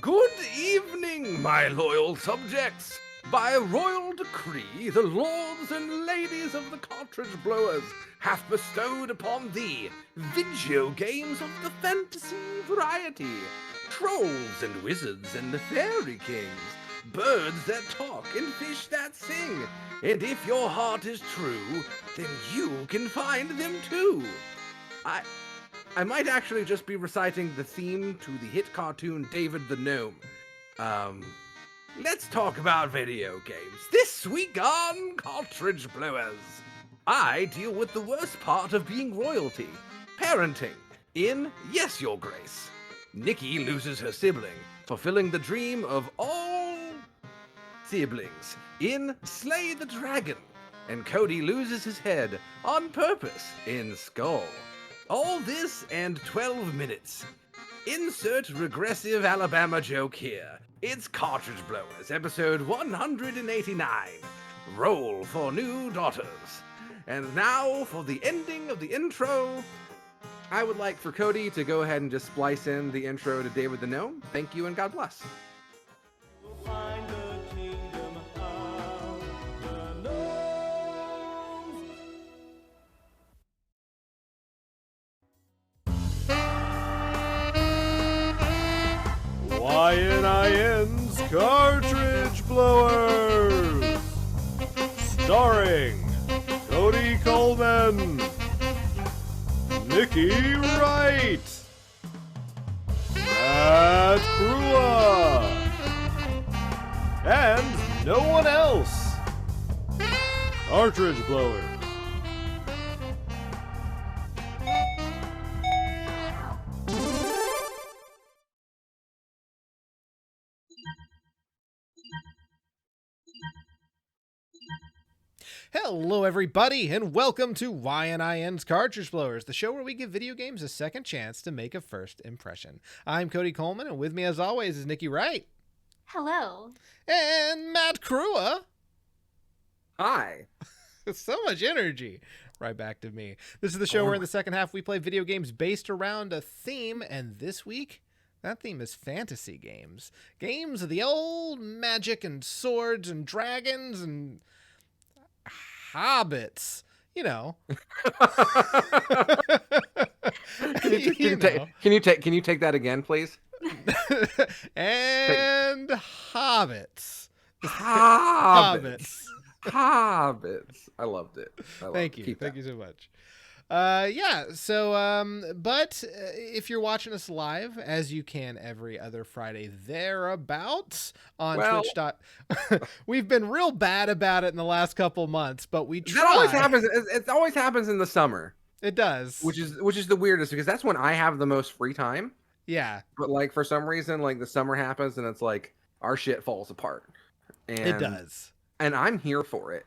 Good evening, my loyal subjects. By royal decree, the lords and ladies of the Cartridge Blowers have bestowed upon thee video games of the fantasy variety, trolls and wizards and the fairy kings, birds that talk and fish that sing, and if your heart is true, then you can find them too. I might actually just be reciting the theme to the hit cartoon David the Gnome. Let's talk about video games. This week on Cartridge Blowers, I deal with the worst part of being royalty, parenting, in Yes, Your Grace. Nikki loses her sibling, fulfilling the dream of all siblings, in Slay the Dragon. And Cody loses his head on purpose in Skul. All this and 12 minutes. Insert regressive Alabama joke here. It's Cartridge Blowers, episode 189. Roll for new daughters. And now for the ending of the intro. I would like for Cody to go ahead and just splice in the intro to David the Gnome. Thank you and God bless. YNIN's Cartridge Blowers, starring Cody Coleman, Nikki Wright, Matt Krua, and no one else. Cartridge Blowers. Hello, everybody, and welcome to YNIN's Cartridge Blowers, the show where we give video games a second chance to make a first impression. I'm Cody Coleman, and with me, as always, is Nikki Wright. Hello. And Matt Krua. Hi. So much energy. Right back to me. This is the show where in the second half we play video games based around a theme, and this week, that theme is fantasy games. Games of the old magic and swords and dragons and hobbits, you know. Can you take that again, please? And hobbits. Hobbits. Hobbits. I loved it. Thank you. Thank you so much. But if you're watching us live, as you can every other Friday thereabouts on Twitch. We've been real bad about it in the last couple months, but we try. That always happens. It always happens in the summer. It does. Which is the weirdest, because that's when I have the most free time. Yeah. But like for some reason, like the summer happens and it's like our shit falls apart. And it does. And I'm here for it.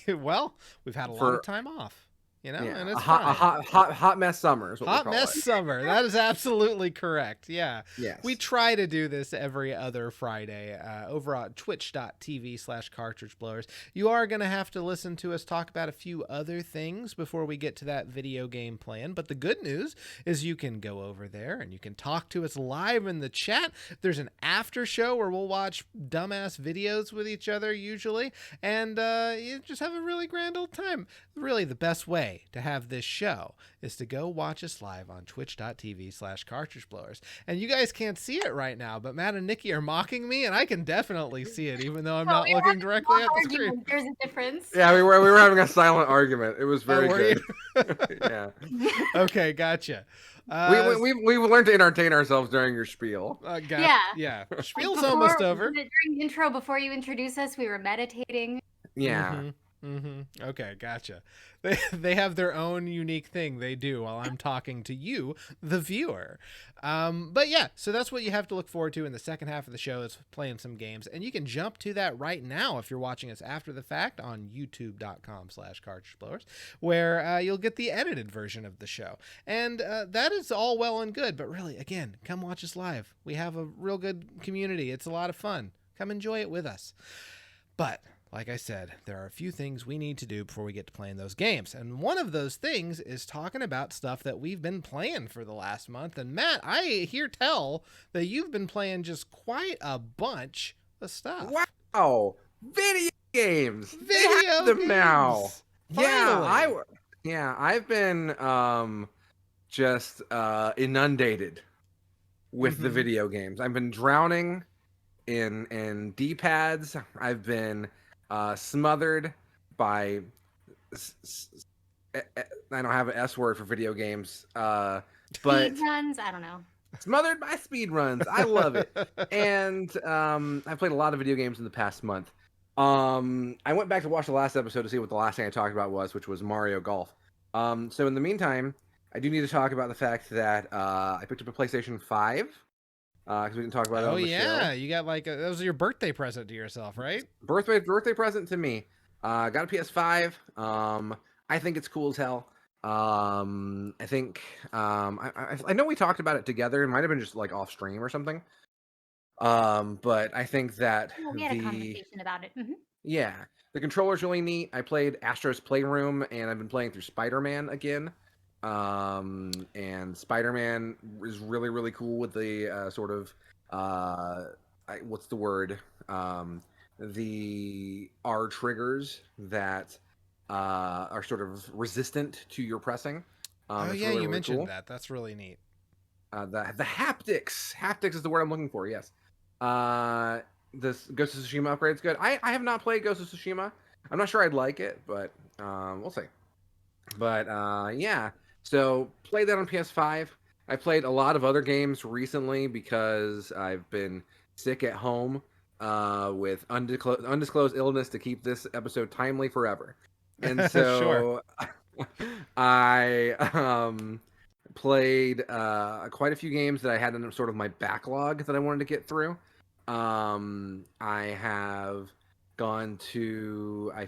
Well, we've had a lot of time off. You know, yeah, and it's a hot mess summer is what hot we call mess it. summer. That is absolutely correct. Yeah. Yes. We try to do this every other Friday over on twitch.tv/cartridge blowers. You are going to have to listen to us talk about a few other things before we get to that video game plan. But the good news is you can go over there and you can talk to us live in the chat. There's an after show where we'll watch dumbass videos with each other usually. And you just have a really grand old time. Really, the best way to have this show is to go watch us live on twitch.tv/cartridge blowers. And you guys can't see it right now, but Matt and Nikki are mocking me, and I can definitely see it, even though I'm not looking directly at the screen. There's a difference. Yeah, we were having a silent argument. It was very good. Yeah. Okay, gotcha. We've learned to entertain ourselves during your spiel. Yeah. Spiel's almost over. During the intro, before you introduce us, we were meditating. Yeah. Okay, gotcha. They have their own unique thing they do while I'm talking to you, the viewer. But yeah, so that's what you have to look forward to in the second half of the show, is playing some games. And you can jump to that right now if you're watching us after the fact on youtube.com/cartridge blowers, where you'll get the edited version of the show. And that is all well and good, but really, again, come watch us live. We have a real good community. It's a lot of fun. Come enjoy it with us. But like I said, there are a few things we need to do before we get to playing those games. And one of those things is talking about stuff that we've been playing for the last month. And Matt, I hear tell that you've been playing just quite a bunch of stuff. Wow. Video games. They Video have them games. now. Finally. I've been just inundated with the video games. I've been drowning in D-pads. I've been smothered by I don't have an S word for video games, but Speed runs, I don't know. smothered by speed runs. I love it. And I've played a lot of video games in the past month. I went back to watch the last episode to see what the last thing I talked about was, which was Mario Golf. So in the meantime, I do need to talk about the fact that I picked up a PlayStation 5. Because we didn't talk about it on the show. You got that was your birthday present to yourself, right? Birthday present to me. Got a PS5. I think it's cool as hell. I think I know we talked about it together. It might have been just like off stream or something. But I think that we had a conversation about it. Yeah, the controller's really neat. I played Astro's Playroom, and I've been playing through Spider-Man again. And Spider-Man is really, really cool with the sort of what's the word? The R triggers that are sort of resistant to your pressing. Oh yeah, really, you mentioned cool. that. That's really neat. The haptics. Haptics is the word I'm looking for. Yes. This Ghost of Tsushima upgrade's good. I have not played Ghost of Tsushima. I'm not sure I'd like it, but we'll see. But yeah. So played that on PS5. I played a lot of other games recently because I've been sick at home with undisclosed illness to keep this episode timely forever. And so Sure. I played quite a few games that I had in sort of my backlog that I wanted to get through. I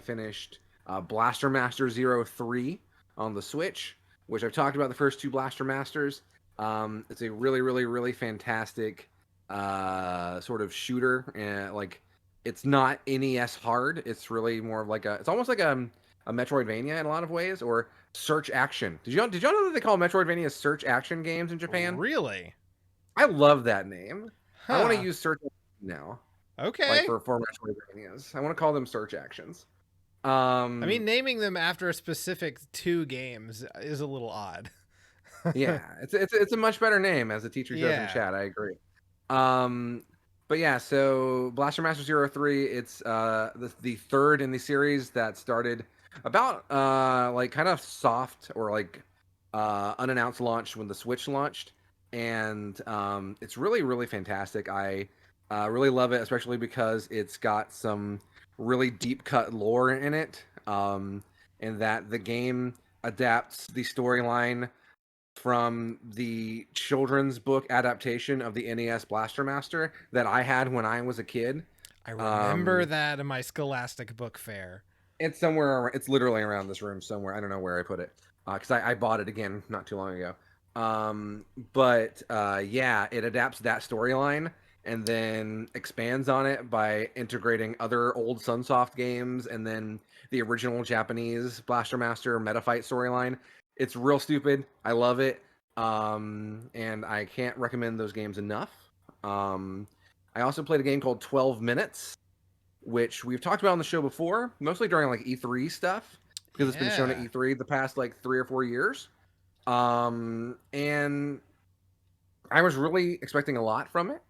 finished Blaster Master 03 on the Switch, which I've talked about the first two Blaster Masters. It's a really, really, really fantastic sort of shooter. And like, it's not NES hard. It's really more of like it's almost like a Metroidvania in a lot of ways, or search action. Did y'all know that they call Metroidvania search action games in Japan? Really? I love that name. Huh. I want to use search now. Okay. Like for Metroidvanias, I want to call them search actions. I mean, naming them after a specific two games is a little odd. Yeah, it's a much better name, as the teacher says in chat. I agree. But yeah, so Blaster Master 03, it's the third in the series that started about like kind of soft or like unannounced launch when the Switch launched, and it's really, really fantastic. I really love it, especially because it's got some really deep cut lore in it, and that the game adapts the storyline from the children's book adaptation of the NES Blaster Master that I had when I was a kid. I remember that in my Scholastic book fair. It's somewhere. It's literally around this room somewhere. I don't know where I put it because I bought it again not too long ago. But yeah, it adapts that storyline and then expands on it by integrating other old Sunsoft games and then the original Japanese Blaster Master Metafight storyline. It's real stupid. I love it. And I can't recommend those games enough. I also played a game called 12 Minutes, which we've talked about on the show before, mostly during like E3 stuff, because it's been shown at E3 the past like 3 or 4 years. And I was really expecting a lot from it.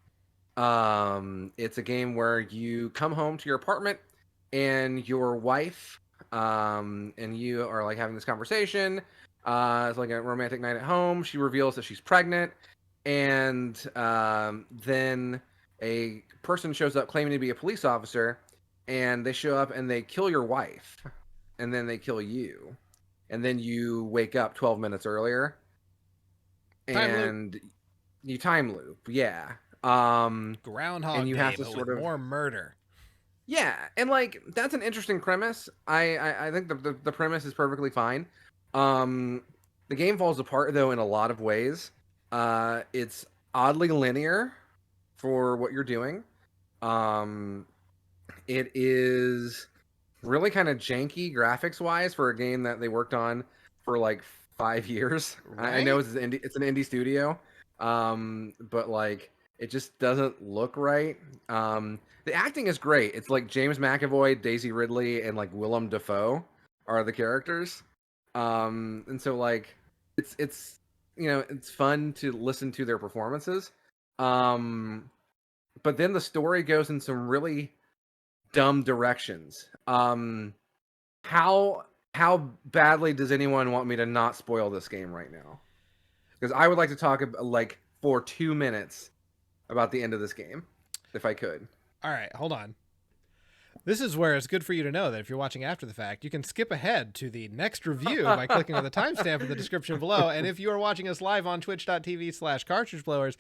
It's a game where you come home to your apartment and your wife and you are like having this conversation. It's like a romantic night at home. She reveals that she's pregnant, and then a person shows up claiming to be a police officer, and they show up and they kill your wife, and then they kill you, and then you wake up 12 minutes earlier, and you time loop. Yeah. Groundhog and you Day, have to but sort with of more murder. Yeah, and like that's an interesting premise. I think the premise is perfectly fine. The game falls apart though in a lot of ways. It's oddly linear for what you're doing. It is really kind of janky graphics wise for a game that they worked on for like 5 years. I know Right? it's an indie studio, but like it just doesn't look right. The acting is great. It's like James McAvoy, Daisy Ridley, and like Willem Dafoe are the characters. And so like it's it's fun to listen to their performances. But then the story goes in some really dumb directions. How how badly does anyone want me to not spoil this game right now? Because I would like to talk like for 2 minutes about the end of this game, if I could. All right, hold on. This is where it's good for you to know that if you're watching after the fact, you can skip ahead to the next review by clicking on the timestamp in the description below. And if you are watching us live on twitch.tv/cartridgeblowers,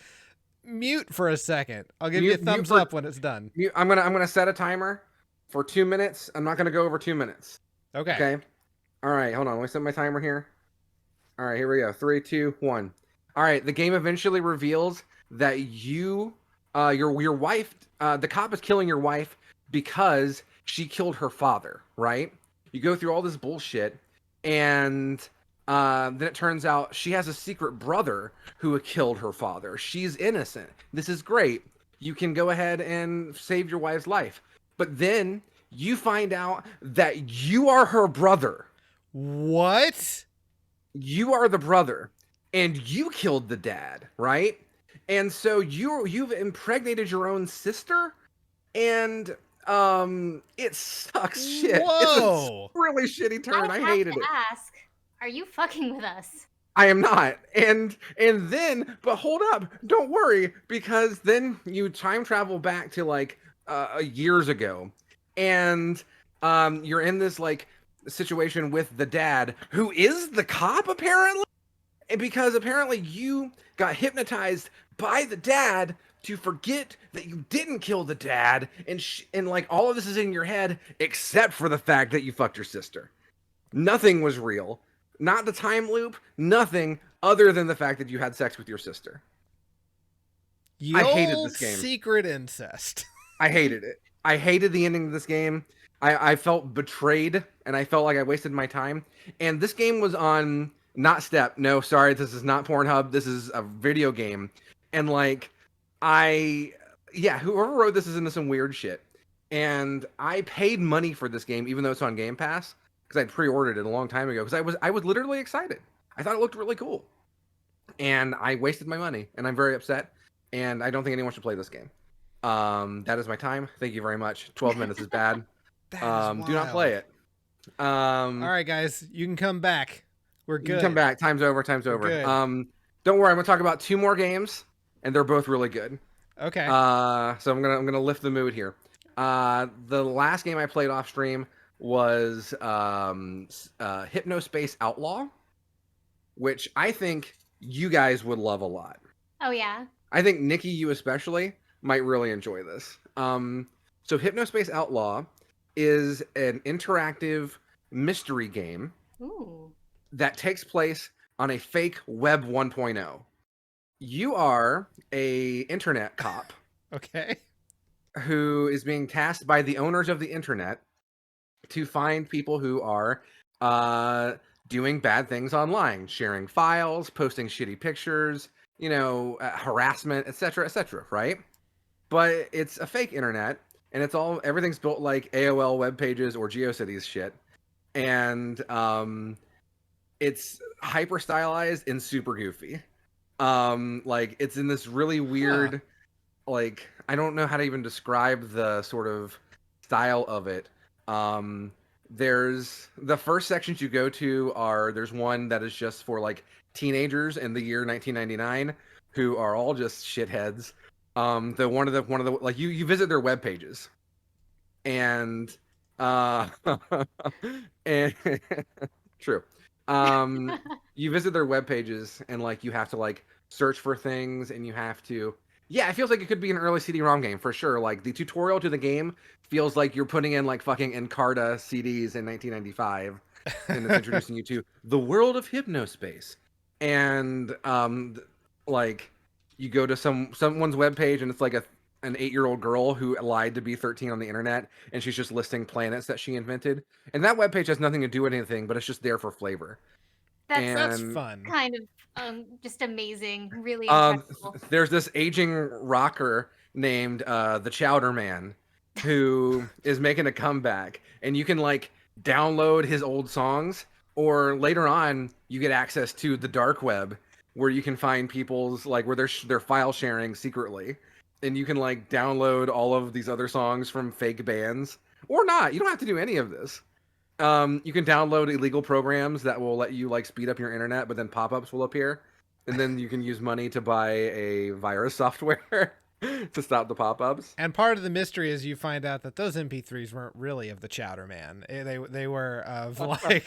mute for a second. I'll give you a thumbs up when it's done. I'm gonna set a timer for 2 minutes. I'm not gonna go over 2 minutes. Okay. Okay. All right, hold on. Let me set my timer here. All right, here we go. 3, 2, 1. All right, the game eventually reveals that your wife, the cop is killing your wife because she killed her father, right? You go through all this bullshit, and then it turns out she has a secret brother who killed her father. She's innocent. This is great. You can go ahead and save your wife's life. But then you find out that you are her brother. What? You are the brother, and you killed the dad, right? And so you've impregnated your own sister, and it sucks shit. Whoa. It's a really shitty turn. I hated it. Ask, are you fucking with us? I am not. And then, but hold up, don't worry, because then you time travel back to like years ago, and you're in this like situation with the dad, who is the cop apparently, and because apparently you got hypnotized by the dad to forget that you didn't kill the dad, and like all of this is in your head except for the fact that you fucked your sister. Nothing was real. Not the time loop, nothing other than the fact that you had sex with your sister. I hated this game. Secret incest. I hated it. I hated the ending of this game. I felt betrayed, and I felt like I wasted my time. And this game was on not Step. No, sorry, this is not Pornhub. This is a video game. And like, whoever wrote this is into some weird shit. And I paid money for this game, even though it's on Game Pass, because I pre-ordered it a long time ago. Because I was literally excited. I thought it looked really cool, and I wasted my money, and I'm very upset. And I don't think anyone should play this game. That is my time. Thank you very much. 12 minutes is bad. Do not play it. All right, guys, you can come back. We're good. You can come back. Time's over. Time's over. Good. Don't worry. I'm gonna talk about 2 more games, and they're both really good. Okay. So I'm gonna lift the mood here. The last game I played off stream was Hypnospace Outlaw, which I think you guys would love a lot. Oh yeah. I think Nikki, you especially, might really enjoy this. So Hypnospace Outlaw is an interactive mystery game that takes place on a fake Web 1.0. You are a internet cop. Okay. Who is being tasked by the owners of the internet to find people who are doing bad things online, sharing files, posting shitty pictures, harassment, etc., right? But it's a fake internet, and everything's built like AOL web pages or GeoCities shit, and it's hyper stylized and super goofy. Like it's in this really weird, like I don't know how to even describe the sort of style of it. There's the first sections you go to there's one that is just for like teenagers in the year 1999 who are all just shitheads. One of the like you visit their web pages, and and true. You visit their web pages, and like you have to like search for things, and you have to. Yeah, it feels like it could be an early CD-ROM game for sure. Like the tutorial to the game feels like you're putting in like fucking Encarta CDs in 1995, and it's introducing you to the world of Hypnospace. And like you go to someone's webpage, and it's like an 8-year-old girl who lied to be 13 on the internet, and she's just listing planets that she invented. And that webpage has nothing to do with anything, but it's just there for flavor. That's And fun. kind of just amazing, really incredible. there's this aging rocker named the Chowder Man who is making a comeback, and you can like download his old songs, or later on you get access to the dark web where you can find people's like where they're file sharing secretly, and you can like download all of these other songs from fake bands or not. You don't have to do any of this. You can download illegal programs that will let you like speed up your internet, but then pop-ups will appear, and then you can use money to buy a virus software to stop the pop-ups. And part of the mystery is you find out that those MP3s weren't really of the Chowder Man. They were of like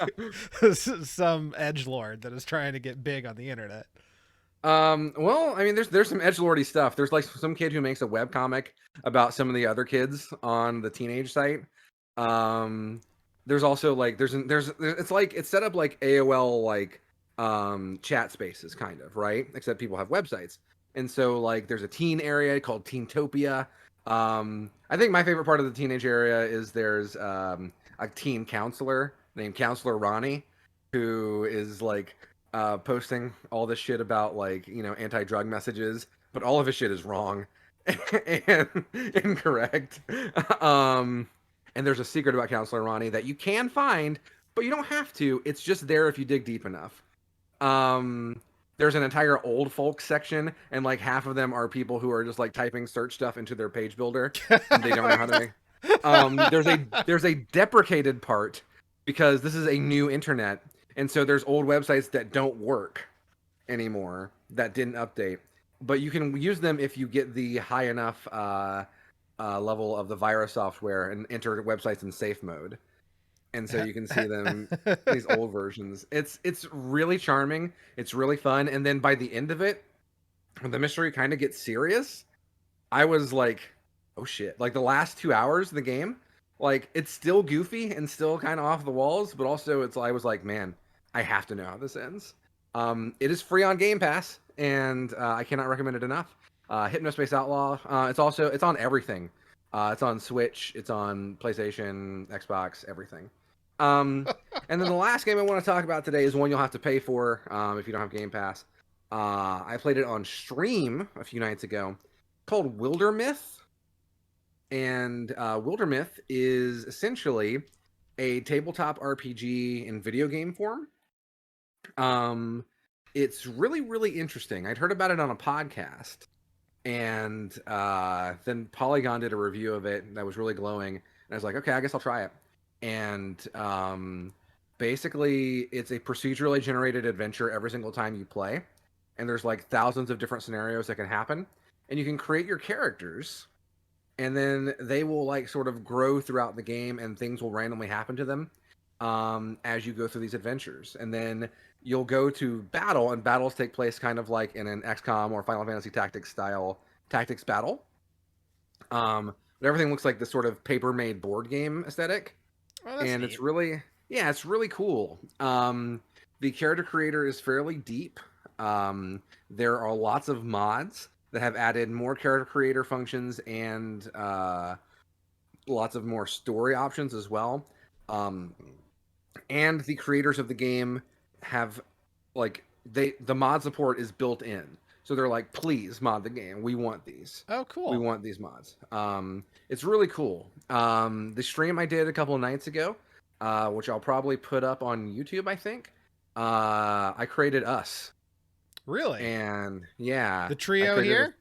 some edgelord that is trying to get big on the internet. Well, I mean, there's some edgelordy stuff. There's like some kid who makes a webcomic about some of the other kids on the teenage site. There's also like there's it's like it's set up like AOL like chat spaces kind of, right? Except people have websites. And so like there's a teen area called Teentopia. I think my favorite part of the teenage area is there's a teen counselor named Counselor Ronnie, who is like posting all this shit about like, you know, anti-drug messages, but all of his shit is wrong and incorrect. And there's a secret about Counselor Ronnie that you can find, but you don't have to. It's just there if you dig deep enough. There's an entire old folks section, and like half of them are people who are just like typing search stuff into their page builder, and they don't know how to make. There's a deprecated part because this is a new internet, and so there's old websites that don't work anymore that didn't update, but you can use them if you get the high enough level of the virus software and enter websites in safe mode. And so you can see them, these old versions. It's really charming. It's really fun. And then by the end of it, when the mystery kind of gets serious, I was like, oh shit. Like the last 2 hours of the game, like it's still goofy and still kind of off the walls, but also I was like, man, I have to know how this ends. It is free on Game Pass, and I cannot recommend it enough. Hypnospace Outlaw. It's on everything. It's on Switch. It's on PlayStation, Xbox, everything. And then the last game I want to talk about today is one you'll have to pay for if you don't have Game Pass. I played it on stream a few nights ago, called Wildermyth. And Wildermyth is essentially a tabletop RPG in video game form. It's really, really interesting. I'd heard about it on a podcast, and then Polygon did a review of it that was really glowing, and I was like, okay, I guess I'll try it. And basically it's a procedurally generated adventure every single time you play, and there's like thousands of different scenarios that can happen, and you can create your characters, and then they will like sort of grow throughout the game, and things will randomly happen to them as you go through these adventures. And then you'll go to battle, and battles take place kind of like in an XCOM or Final Fantasy Tactics style tactics battle. But everything looks like this sort of paper-made board game aesthetic. Oh, And neat. it's really cool. The character creator is fairly deep. There are lots of mods that have added more character creator functions and lots of more story options as well. And the creators of the game have like the mod support is built in. So they're like, please mod the game. We want these. Oh, cool. We want these mods. It's really cool. The stream I did a couple of nights ago, which I'll probably put up on YouTube, I think. I created us. Really? And yeah. The trio here?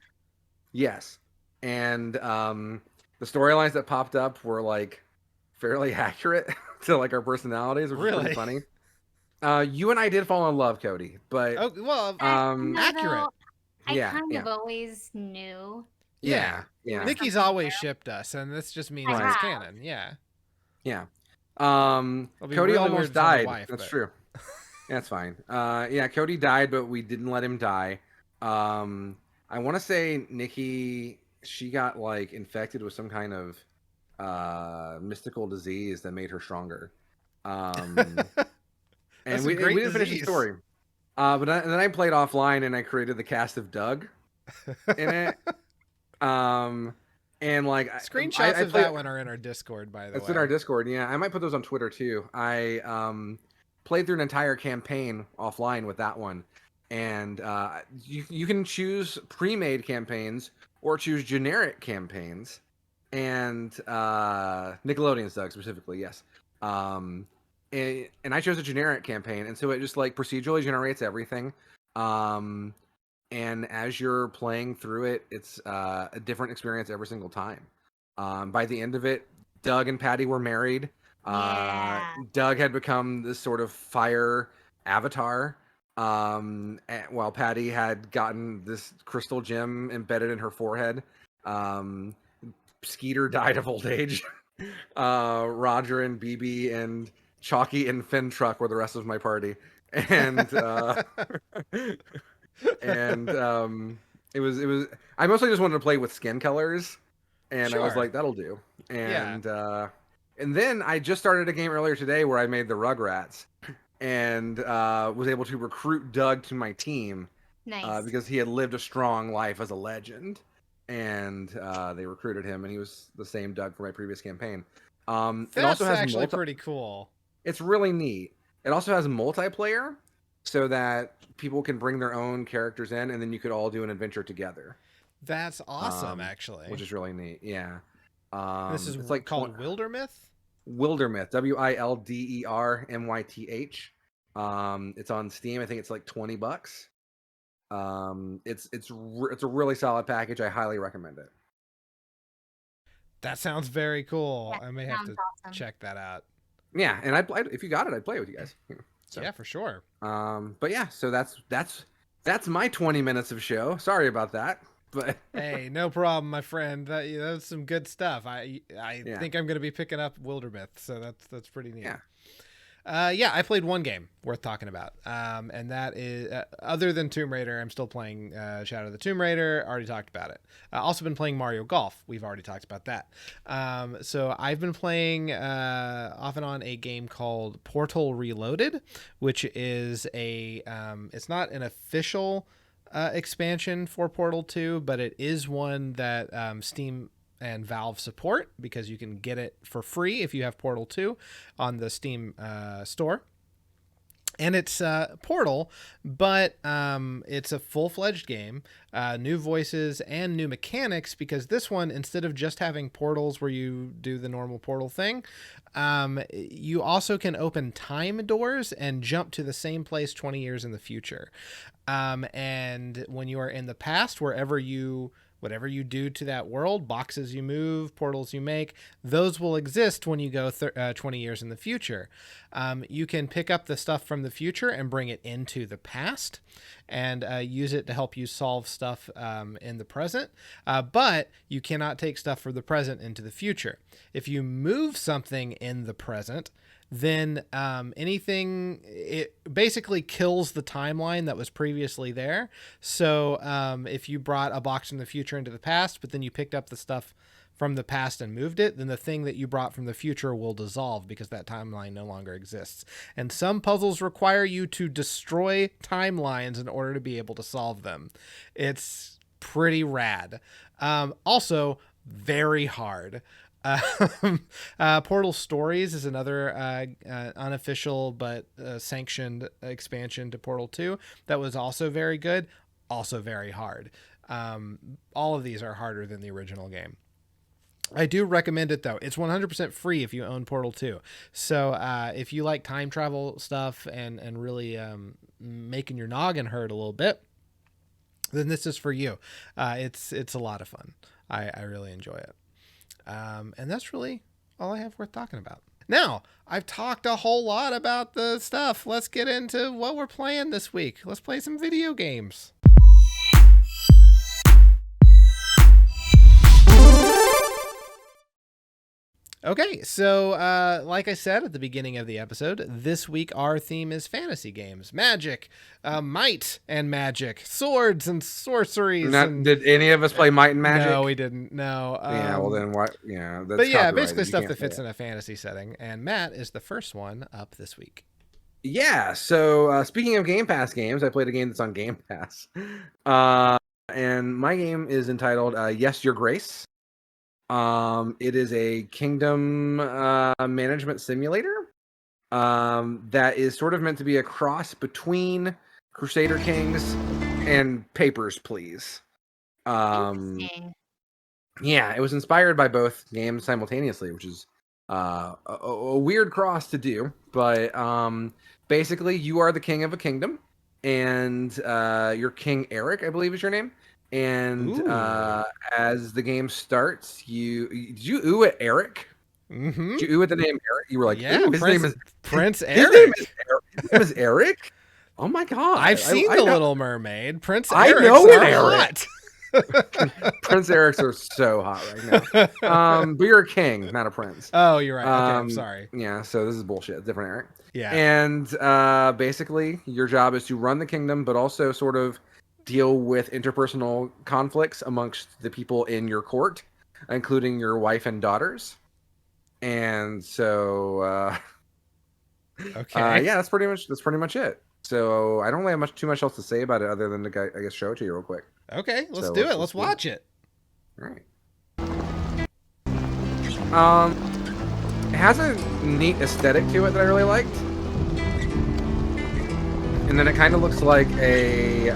Yes. And the storylines that popped up were like fairly accurate to like our personalities, which was Really? pretty funny. You and I did fall in love, Cody, but Oh, well, accurate. I kind of always knew. Yeah. Nikki's always shipped us, and this just means I it's have. canon. Yeah. Yeah. It'll be Cody really almost weird to tell the died. wife, That's but- true. That's fine. Yeah, Cody died, but we didn't let him die. I want to say Nikki, she got like infected with some kind of mystical disease that made her stronger. And we didn't finish the story. But then I played offline, and I created the cast of Doug in it. And like Screenshots I of played, that one are in our Discord, by the it's way. in our Discord. Yeah, I might put those on Twitter too. I played through an entire campaign offline with that one, and you can choose pre-made campaigns or choose generic campaigns, and Nickelodeon's Doug specifically, yes. And I chose a generic campaign, and so it just like procedurally generates everything. Um, and as you're playing through it, it's a different experience every single time. By the end of it, Doug and Patty were married. Yeah. Doug had become this sort of fire avatar, while Patty had gotten this crystal gem embedded in her forehead. Um, Skeeter died of old age. Roger and BB and Chalky and Finn Truck were the rest of my party, and and it was I mostly just wanted to play with skin colors, and I was Sure. like, that'll do. Yeah. And then I just started a game earlier today where I made the Rugrats, and was able to recruit Doug to my team Nice. because he had lived a strong life as a legend, and they recruited him, and he was the same Doug for my previous campaign. It That's also has actually pretty cool. It's really neat. It also has multiplayer, so that people can bring their own characters in, and then you could all do an adventure together. That's awesome, actually. Which is really neat. Yeah. This is It's like called Wildermyth? Wildermyth, Wildermyth. It's on Steam. I think it's like $20. It's a really solid package. I highly recommend it. That sounds very cool. That I may have sounds to awesome. check that out. Yeah, and if you got it, I'd play it with you guys. So, yeah, for sure. But yeah, so that's my 20 minutes of show. Sorry about that. But hey, no problem, my friend. That's some good stuff. I Yeah. think I'm going to be picking up Wildermyth, so that's pretty neat. Yeah. Yeah, I played one game worth talking about, and that is other than Tomb Raider. I'm still playing Shadow of the Tomb Raider. Already talked about it. Also been playing Mario Golf. We've already talked about that. So I've been playing off and on a game called Portal Reloaded, which is a it's not an official expansion for Portal 2, but it is one that Steam and Valve support because you can get it for free if you have Portal 2 on the Steam store. And it's Portal, but it's a full-fledged game, new voices and new mechanics, because this one, instead of just having portals where you do the normal portal thing, you also can open time doors and jump to the same place 20 years in the future. And when you are in the past, whatever you do to that world, boxes you move, portals you make, those will exist when you go 20 years in the future. You can pick up the stuff from the future and bring it into the past and use it to help you solve stuff in the present. But you cannot take stuff from the present into the future. If you move something in the present, then it basically kills the timeline that was previously there. So if you brought a box from the future into the past, but then you picked up the stuff from the past and moved it, then the thing that you brought from the future will dissolve because that timeline no longer exists. And some puzzles require you to destroy timelines in order to be able to solve them. It's pretty rad. Also, very hard. Portal Stories is another unofficial but sanctioned expansion to Portal 2 that was also very good, also very hard. All of these are harder than the original game. I do recommend it, though. It's 100% free if you own Portal 2. So if you like time travel stuff and really making your noggin hurt a little bit, then this is for you. It's a lot of fun. I really enjoy it. And that's really all I have worth talking about. Now, I've talked a whole lot about the stuff. Let's get into what we're playing this week. Let's play some video games. Okay, so like I said at the beginning of the episode, this week our theme is fantasy games, magic, might and magic, swords and sorceries. Did any of us play Might and Magic? No, we didn't. No. Yeah, well then what? Yeah, that's but yeah, basically copyrighted. stuff that fits in a fantasy setting. And Matt is the first one up this week. Yeah. So speaking of Game Pass games, I played a game that's on Game Pass, and my game is entitled "Yes, Your Grace." It is a kingdom management simulator that is sort of meant to be a cross between Crusader Kings and Papers, Please. Interesting. Yeah, it was inspired by both games simultaneously, which is a weird cross to do. But basically, you are the king of a kingdom, and you're King Eric, I believe is your name. And as the game starts, did you ooh at Eric? Mm-hmm. Did you ooh at the name Eric? You were like, Yeah, ooh, his name is Prince Eric. His name is Eric. Oh my god! I've seen The know. Little Mermaid. Prince I Eric's know it, are Eric. hot. Prince Erics are so hot right now. But you're a king, not a prince. Oh, you're right. Okay, I'm sorry. Yeah, so this is bullshit. Different Eric. Yeah. And basically, your job is to run the kingdom, but also sort of deal with interpersonal conflicts amongst the people in your court, including your wife and daughters. And so, Okay. yeah, that's pretty much it. So I don't really have too much else to say about it other than to, I guess, show it to you real quick. Okay, let's So do it. let's Let's watch it. All right. It has a neat aesthetic to it that I really liked. And then it kind of looks like a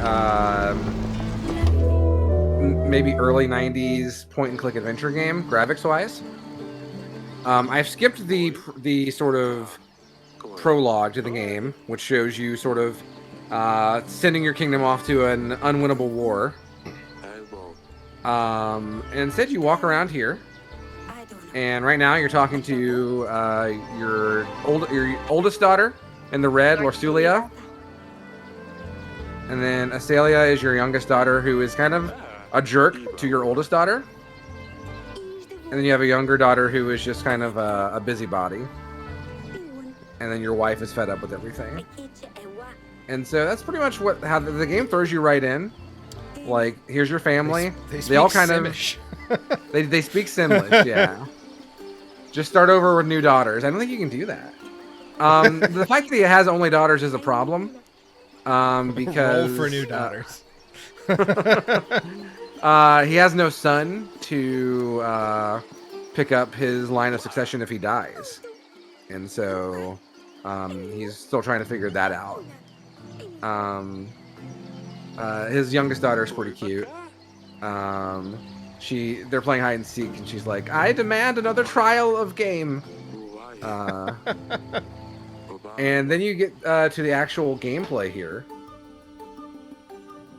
maybe early 90s point-and-click adventure game, graphics-wise. I've skipped the sort of prologue to the game, which shows you sort of sending your kingdom off to an unwinnable war. And instead you walk around here, and right now you're talking to your oldest daughter in the red, Lorsulia. And then Astalia is your youngest daughter, who is kind of a jerk to your oldest daughter. And then you have a younger daughter who is just kind of a busybody. And then your wife is fed up with everything. And so that's pretty much how the game throws you right in. Like, here's your family. They all kind Simish. of they speak Simlish, yeah. Just start over with new daughters. I don't think you can do that. The fact that he has only daughters is a problem. Because Roll for new daughters. He has no son to pick up his line of succession if he dies, and so he's still trying to figure that out. His youngest daughter is pretty cute. They're playing hide and seek, and she's like, "I demand another trial of game." And then you get to the actual gameplay here,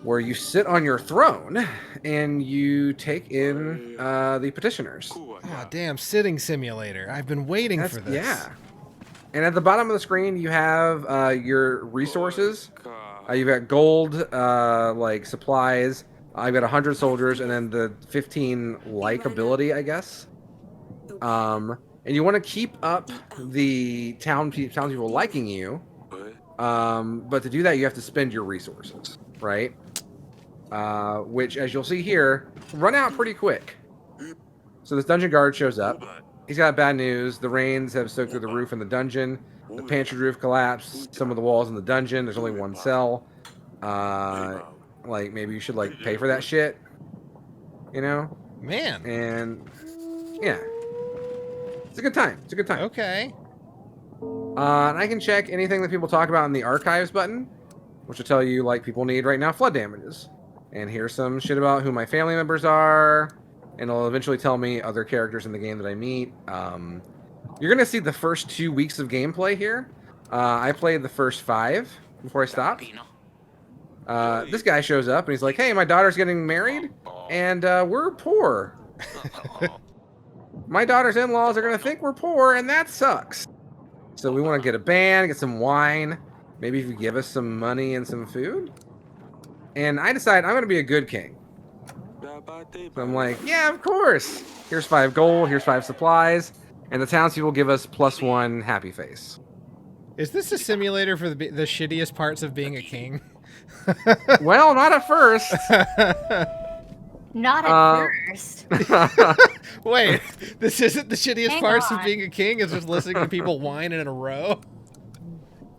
where you sit on your throne and you take in the petitioners. Oh, damn, sitting simulator. I've been waiting for this. Yeah. And at the bottom of the screen, you have your resources. You've got gold, like supplies. I've got 100 soldiers, and then the 15 ability, I guess. And you want to keep up the townspeople liking you, but to do that, you have to spend your resources, right? Which, as you'll see here, run out pretty quick. So this dungeon guard shows up. He's got bad news. The rains have soaked through the roof in the dungeon. The pantry roof collapsed. Some of the walls in the dungeon. There's only one cell. Like, maybe you should, like, pay for that shit. You know? Man. And, yeah. It's a good time. It's a good time. Okay. And I can check anything that people talk about in the archives button, which will tell you, like, people need right now flood damages. And here's some shit about who my family members are, and it'll eventually tell me other characters in the game that I meet. You're going to see the first 2 weeks of gameplay here. I played the first 5 before I stopped. This guy shows up, and he's like, "Hey, my daughter's getting married, and we're poor. My daughter's in-laws are going to think we're poor, and that sucks. So we want to get a band, get some wine. Maybe if you give us some money and some food." And I decide I'm going to be a good king. So I'm like, yeah, of course. Here's 5 gold, here's 5 supplies, and the townspeople give us +1 happy face. Is this a simulator for the shittiest parts of being a king? Well, not at first. Not at first. Wait, this isn't the shittiest Hang parts on. of being a king? Is just listening to people whine in a row?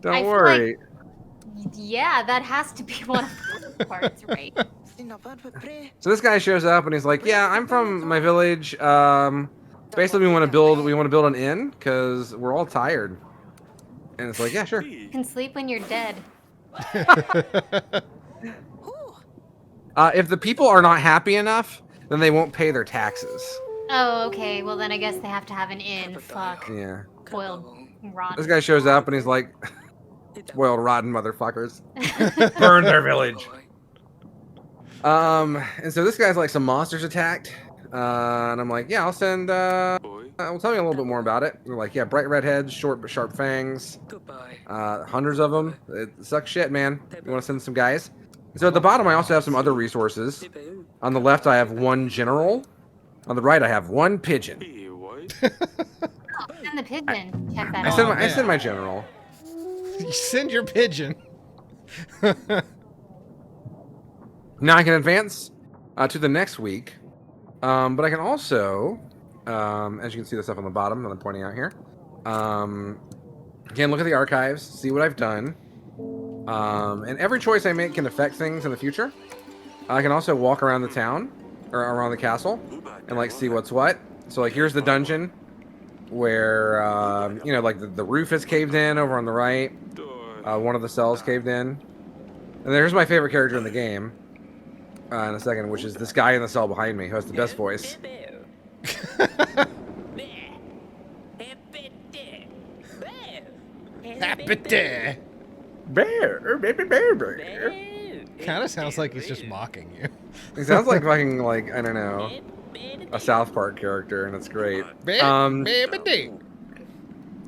Don't I feel worry. Yeah, that has to be one of the parts, right? So this guy shows up and he's like, "Yeah, I'm from my village. Basically, we want to build an inn because we're all tired." And it's like, "Yeah, sure." You can sleep when you're dead. If the people are not happy enough, then they won't pay their taxes. Oh, okay. Well, then I guess they have to have an inn. Fuck. Yeah. Spoiled rotten. This guy shows up and he's like, "Spoiled rotten motherfuckers, burn their village." And so this guy's like, some monsters attacked, and I'm like, "Yeah, I'll send. Well, tell me a little bit more about it." They're like, "Yeah, bright red heads, short but sharp fangs, hundreds of them. It sucks shit, man. You want to send some guys?" So at the bottom, I also have some other resources. On the left, I have one general. On the right, I have one pigeon. Send the pigeon. Check that I out. send my general. You send your pigeon. Now I can advance to the next week, but I can also, as you can see the stuff on the bottom that I'm pointing out here, again, look at the archives, see what I've done, and every choice I make can affect things in the future. I can also walk around the town, or around the castle, and like see what's what. So like here's the dungeon, where, you know, like the roof is caved in over on the right, one of the cells caved in, and there's my favorite character in the game. In a second, which is this guy in the cell behind me who has the best voice. Kind of sounds like he's just mocking you. He sounds like fucking, like, I don't know, a South Park character, and it's great.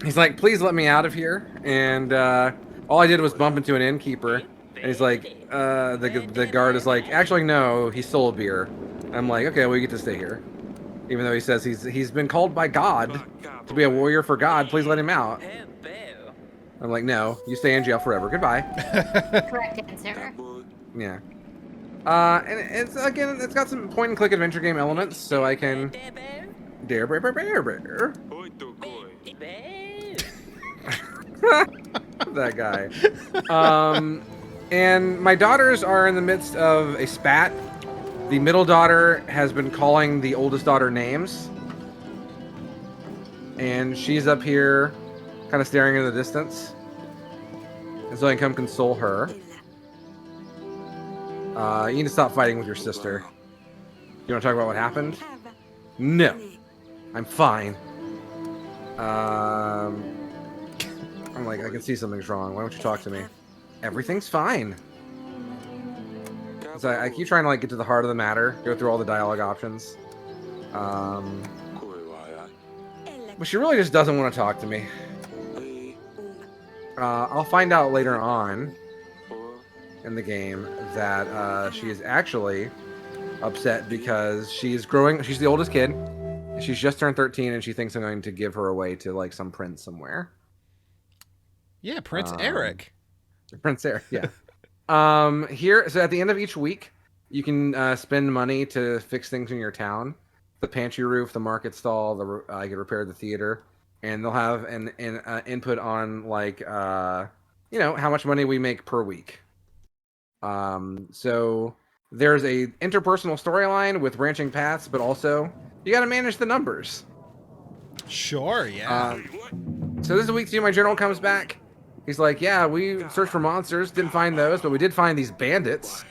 He's like, "Please let me out of here," and all I did was bump into an innkeeper. And he's like, the guard is like, "Actually, no, he stole a beer." I'm like, "Okay, well, you get to stay here." Even though he says he's been called by God to be a warrior for God, please let him out. I'm like, "No, you stay in jail forever. Goodbye." Correct answer. Yeah. And it's, again, it's got some point and click adventure game elements, so I can that guy. And my daughters are in the midst of a spat. The middle daughter has been calling the oldest daughter names. And she's up here kind of staring in the distance. And so I can come console her. You need to stop fighting with your sister. You want to talk about what happened? No. I'm fine. I'm like, I can see something's wrong. Why don't you talk to me? Everything's fine. So I keep trying to like get to the heart of the matter, go through all the dialogue options. But she really just doesn't want to talk to me. I'll find out later on in the game that she is actually upset because she's growing. She's the oldest kid. She's just turned 13, and she thinks I'm going to give her away to like some prince somewhere. Yeah, Prince Eric. Prince Eric, yeah. Here, so at the end of each week, you can spend money to fix things in your town. The pantry roof, the market stall, I can repair the theater, and they'll have an input on like you know, how much money we make per week. So there's a interpersonal storyline with branching paths, but also you got to manage the numbers. Sure, yeah. So this week, my general comes back. He's like, "Yeah, we searched for monsters, didn't find those, but we did find these bandits,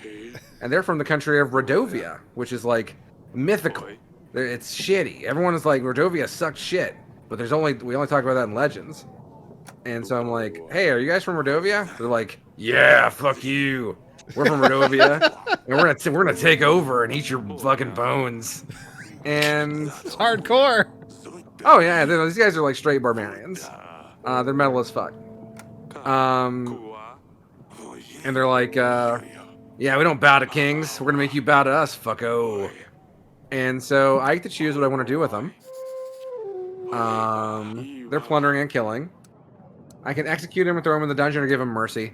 and they're from the country of Rodovia, which is like mythical. It's shitty. Everyone is like, Rodovia sucked shit, but we only talk about that in Legends." And so I'm like, "Hey, are you guys from Rodovia?" They're like, "Yeah, fuck you. We're from Rodovia, and we're gonna take over and eat your fucking bones." And It's hardcore. oh yeah, these guys are like straight barbarians. They're metal as fuck. And they're like, "Yeah, we don't bow to kings. We're gonna make you bow to us, fucko." And so I get to choose what I want to do with them. They're plundering and killing. I can execute him and throw him in the dungeon or give him mercy.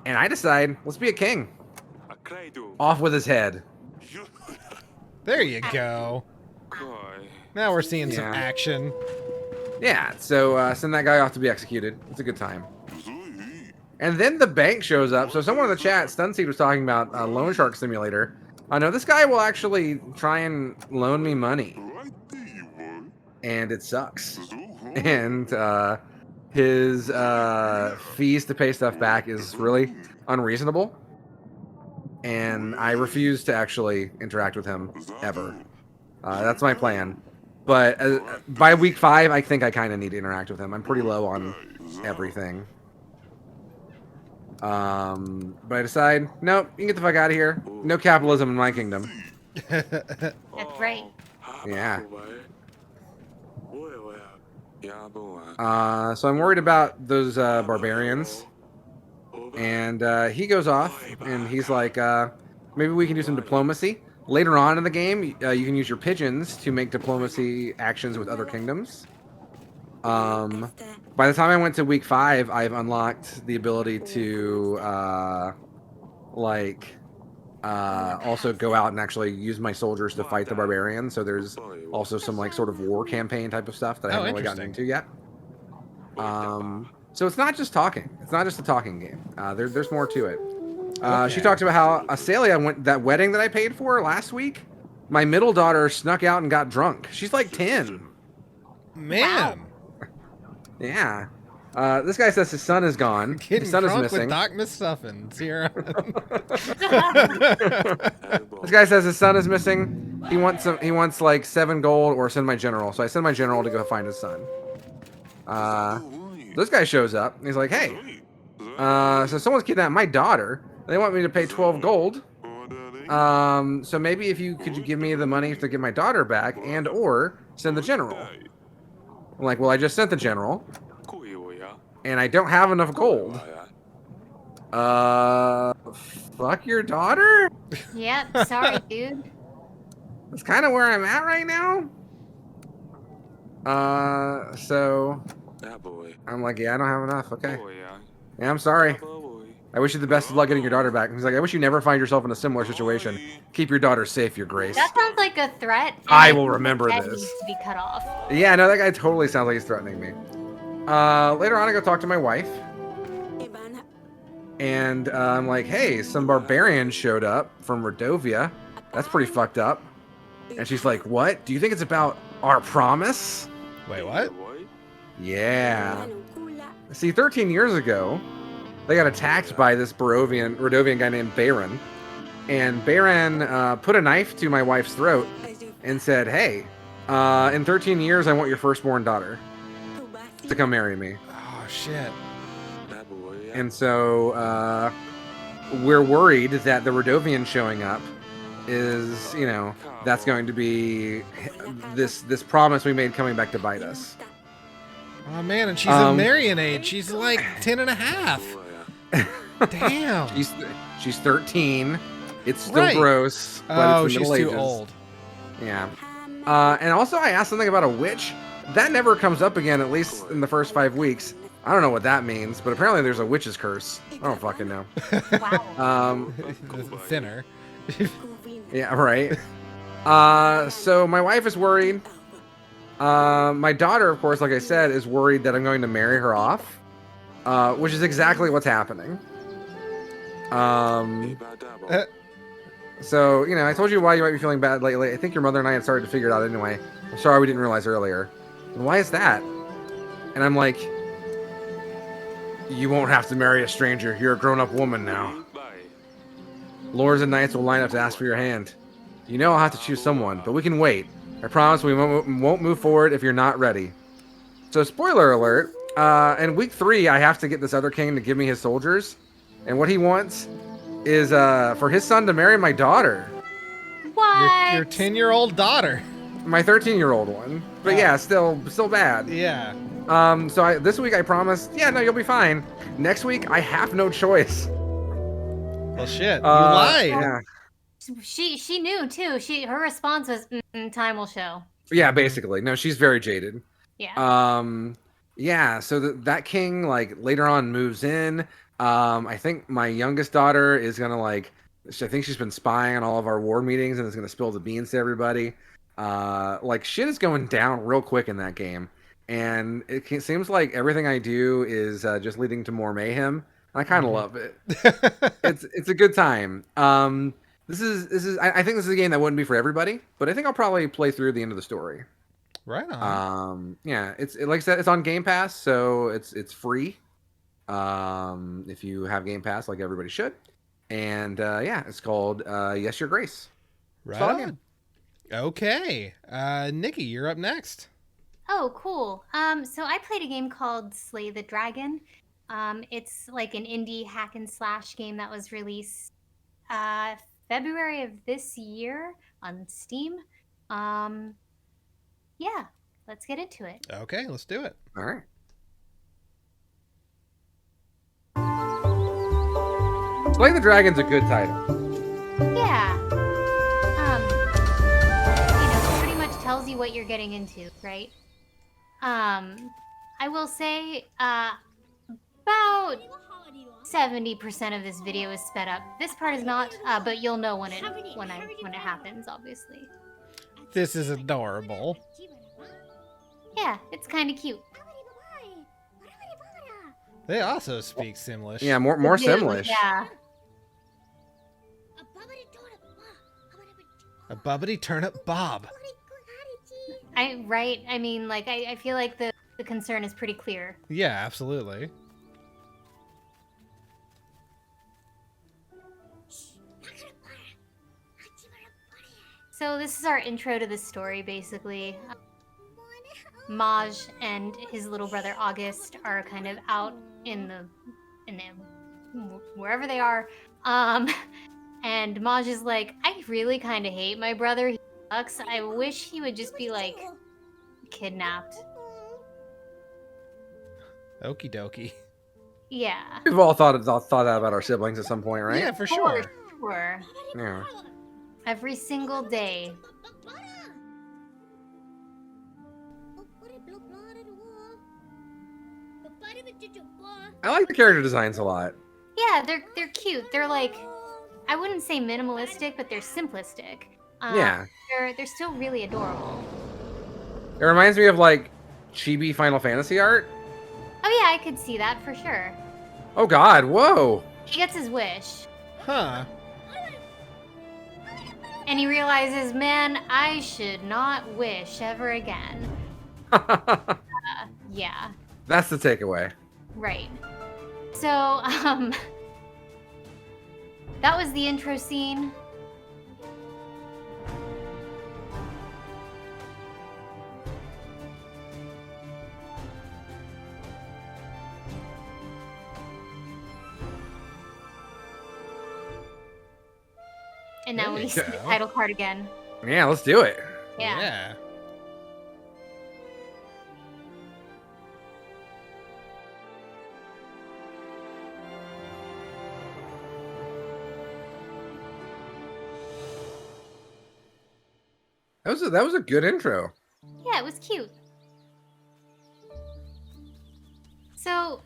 And I decide, let's be a king. Off with his head. There you go. Now we're seeing some action. Yeah, so send that guy off to be executed. It's a good time. And then the bank shows up. So someone in the chat, Stunseed, was talking about Loan Shark Simulator. No, this guy will actually try and loan me money, and it sucks. And his fees to pay stuff back is really unreasonable, and I refuse to actually interact with him ever. That's my plan. But by week 5, I think I kind of need to interact with him. I'm pretty low on everything. But I decide, nope, you can get the fuck out of here. No capitalism in my kingdom. That's right. Yeah. So I'm worried about those barbarians. And he goes off, and he's like, maybe we can do some diplomacy. Later on in the game, you can use your pigeons to make diplomacy actions with other kingdoms. By the time I went to week 5, I've unlocked the ability to also go out and actually use my soldiers to fight the barbarians. So there's also some like sort of war campaign type of stuff that I haven't really gotten into yet. So it's not just talking. It's not just a talking game. There's more to it. Okay. She talks about how Asalia went that wedding that I paid for last week. My middle daughter snuck out and got drunk. She's like 10. Man. Yeah. This guy says his son is gone. Getting His son is drunk missing. with Doc Missuffins here. This guy says his son is missing. He wants like 7 gold or send my general. So I send my general to go find his son. This guy shows up. And he's like, hey, so someone's kidnapped my daughter. They want me to pay 12 gold. So maybe if you could give me the money to get my daughter back and or send the general. I'm like, well, I just sent the general. And I don't have enough gold. Fuck your daughter? Yep. Sorry, dude. That's kind of where I'm at right now. So I'm like, yeah, I don't have enough. Okay. Yeah, I'm sorry. I wish you the best of luck getting your daughter back. He's like, I wish you never find yourself in a similar situation. Keep your daughter safe, Your Grace. That sounds like a threat. and I I will think remember that this. needs to be cut off. Yeah, no, that guy totally sounds like he's threatening me. Later on, I go talk to my wife. And I'm like, hey, some barbarians showed up from Rodovia. That's pretty fucked up. And she's like, what? Do you think it's about our promise? Wait, what? Yeah. See, 13 years ago, they got attacked by this Rodovian guy named Baron. And Baron put a knife to my wife's throat and said, hey, in 13 years, I want your firstborn daughter to come marry me. Oh, shit. And so we're worried that the Rodovian showing up is, you know, that's going to be this promise we made coming back to bite us. Oh, man, and she's in Marion age. She's like 10 and a half. Damn. She's 13. It's still Right. gross, but it's the she's Middle too Ages. old. Yeah. And also I asked something about a witch. That never comes up again, at least in the first 5 weeks. I don't know what that means, but apparently there's a witch's curse. I don't fucking know. Wow. Thinner. Yeah, right. So my wife is worried. My daughter, of course, like I said, is worried that I'm going to marry her off, which is exactly what's happening. So, you know, I told you why you might be feeling bad lately. I think your mother and I had started to figure it out anyway. I'm sorry we didn't realize earlier. And why is that? And I'm like, you won't have to marry a stranger. You're a grown-up woman now. Lords and knights will line up to ask for your hand. You know I'll have to choose someone, but we can wait. I promise we won't move forward if you're not ready. So, spoiler alert, in week 3, I have to get this other king to give me his soldiers. And what he wants is for his son to marry my daughter. What? Your 10-year-old daughter. My 13-year-old one. But yeah, still bad. Yeah. So this week I promised, yeah, no, you'll be fine. Next week, I have no choice. Well, shit. You lied. Yeah. She knew too. Her response was, "Time will show." Yeah, basically. No, she's very jaded. Yeah. Yeah. So that king like later on moves in. I think my youngest daughter is gonna I think she's been spying on all of our ward meetings and is gonna spill the beans to everybody. Like shit is going down real quick in that game, and it seems like everything I do is just leading to more mayhem. I kind of love it. It's a good time. This is. I think this is a game that wouldn't be for everybody, but I think I'll probably play through the end of the story. Right on. Yeah, like I said, it's on Game Pass, so it's free. If you have Game Pass, like everybody should. And yeah, it's called Yes Your Grace. Right on. Okay, Nikki, you're up next. Oh, cool. So I played a game called Slay the Dragon. It's like an indie hack and slash game that was released February of this year on Steam. Yeah, let's get into it. Okay, let's do it. All right. Slay the Dragon's a good title. Yeah. Pretty much tells you what you're getting into, right? I will say, about 70% of this video is sped up. This part is not, but you'll know when it happens, obviously. This is adorable. Yeah, it's kind of cute. They also speak Simlish. Yeah, more Simlish. Yeah. A bubbity turnip bob. Right? I mean, like, I feel like the concern is pretty clear. Yeah, absolutely. So this is our intro to the story, basically. Maj and his little brother August are kind of out in the wherever they are. And Maj is like, I really kind of hate my brother. He sucks. I wish he would just be like kidnapped. Okie dokie. Yeah. We've all thought that about our siblings at some point, right? Yeah, for sure. Sure. Yeah. Every single day. I like the character designs a lot. Yeah, they're cute. They're like, I wouldn't say minimalistic, but they're simplistic. Yeah. They're still really adorable. It reminds me of like chibi Final Fantasy art. Oh yeah, I could see that for sure. Oh God! Whoa! He gets his wish. Huh. And he realizes, man, I should not wish ever again. Yeah. That's the takeaway. Right. So, that was the intro scene. And now There we you see the go. title card again. Yeah, let's do it. Yeah. That was a good intro. Yeah, it was cute. So,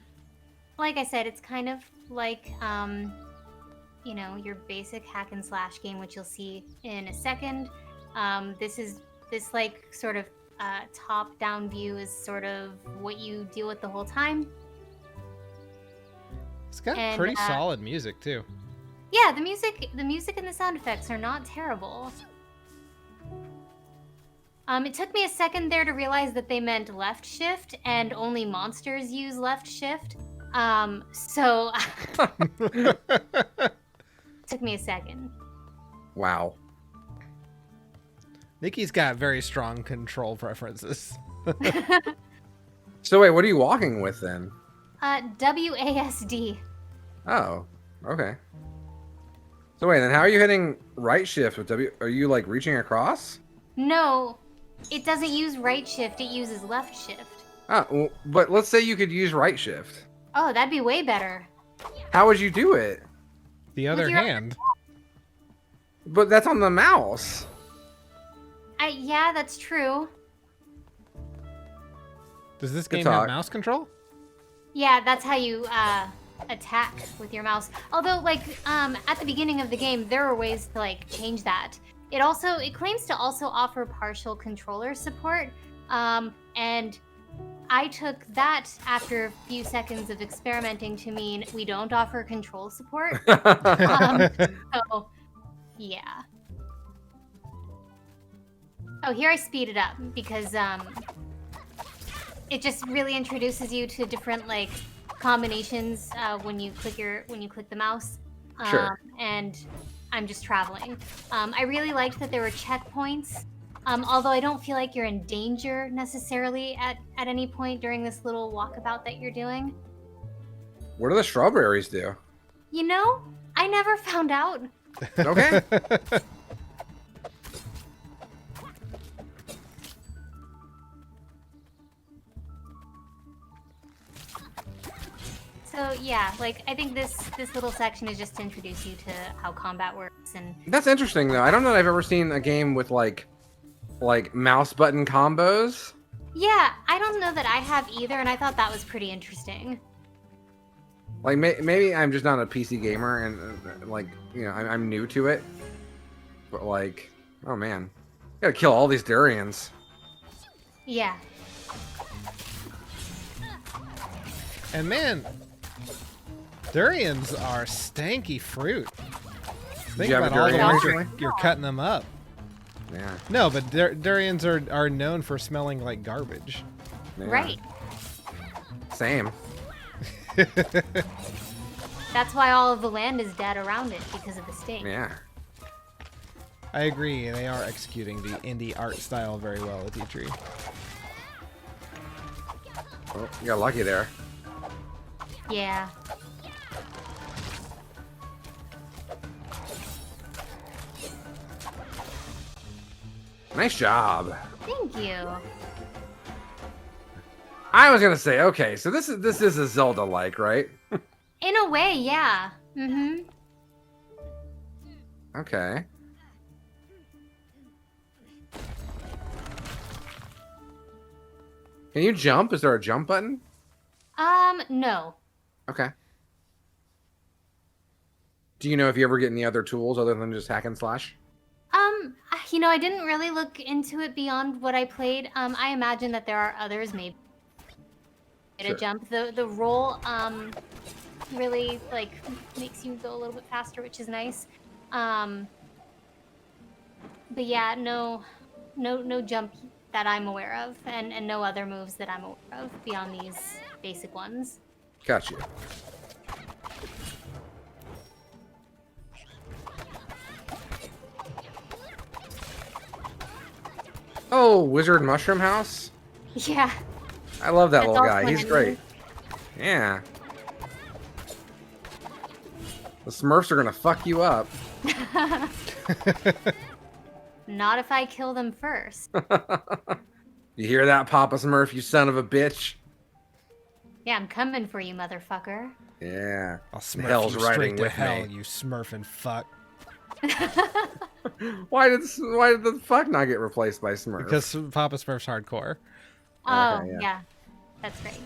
like I said, it's kind of like, you know, your basic hack and slash game, which you'll see in a second. This like sort of top-down view is sort of what you deal with the whole time. It's got And, pretty solid music too. Yeah, the music and the sound effects are not terrible. It took me a second there to realize that they meant left shift, and only monsters use left shift. So took me a second. Wow. Nikki's got very strong control preferences. So wait, what are you walking with then? WASD. Oh, okay. So wait, then how are you hitting right shift with W? Are you like reaching across? No, it doesn't use right shift, it uses left shift. Oh, well, but let's say you could use right shift. Oh, that'd be way better. How would you do it? The other your- hand. But that's on the mouse. Yeah, that's true. Does this Good game have talk. mouse control? Yeah, that's how you attack with your mouse. Although, like, at the beginning of the game, there were ways to like change that. It claims to also offer partial controller support, and I took that after a few seconds of experimenting to mean we don't offer control support. So Yeah. Oh, here I speed it up because it just really introduces you to different like combinations when you click the mouse. Sure. And I'm just traveling. I really liked that there were checkpoints. Although I don't feel like you're in danger necessarily at any point during this little walkabout that you're doing. What do the strawberries do? You know, I never found out. Okay. So yeah, like I think this little section is just to introduce you to how combat works and. That's interesting though. I don't know that I've ever seen a game with like mouse button combos. Yeah, I don't know that I have either, and I thought that was pretty interesting. Like maybe I'm just not a PC gamer, and like I'm new to it. But like, oh man, gotta kill all these durians. Yeah. And man, durians are stanky fruit. Think you have about a all the durian ways recently? you're cutting them up. Yeah. No, but durians are known for smelling like garbage. Yeah. Right. Same. That's why all of the land is dead around it because of the state. Yeah. I agree. They are executing the indie art style very well with E3. Oh, you got lucky there. Yeah. Nice job. Thank you. I was gonna say, okay, so this is a Zelda-like, right? In a way, yeah. Mm-hmm. Okay. Can you jump? Is there a jump button? No. Okay. Do you know if you ever get any other tools other than just hack and slash? You know, I didn't really look into it beyond what I played. I imagine that there are others, maybe. Sure. To jump. The roll, really, like, makes you go a little bit faster, which is nice. But yeah, no jump that I'm aware of, and no other moves that I'm aware of beyond these basic ones. Got you. Oh, Wizard Mushroom House? Yeah. I love that That's little also guy. an He's enemy. great. Yeah. The Smurfs are gonna fuck you up. Not if I kill them first. You hear that, Papa Smurf, you son of a bitch? Yeah, I'm coming for you, motherfucker. Yeah. I'll smurf Hell's you riding straight to with hell, me. you smurfing fuck. Why did the fuck not get replaced by Smurf? Because Papa Smurf's hardcore. Oh, Okay, yeah. yeah. That's great.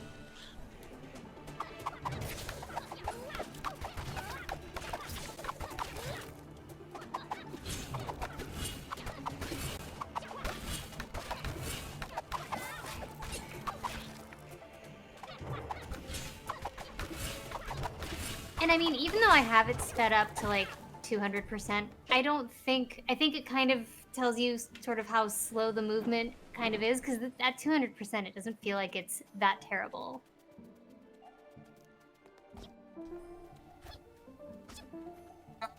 And I mean, even though I have it sped up to like 200%, I think it kind of tells you sort of how slow the movement kind of is, because at 200% it doesn't feel like it's that terrible.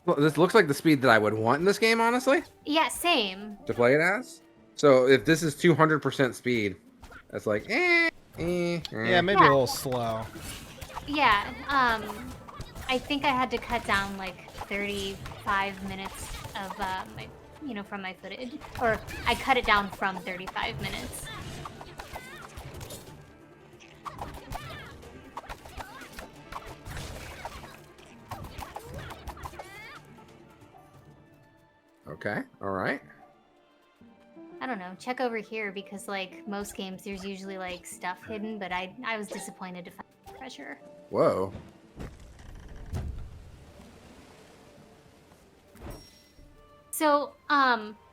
Well, this looks like the speed that I would want in this game, honestly, Yeah, same. to play it as. So if this is 200% speed, that's like, Yeah, maybe Yeah. a little slow. Yeah, I think I had to cut down like 35 minutes of from my footage, or I cut it down from 35 minutes. Okay, all right. I don't know. Check over here because like most games, there's usually like stuff hidden, but I was disappointed to find treasure. Whoa. So,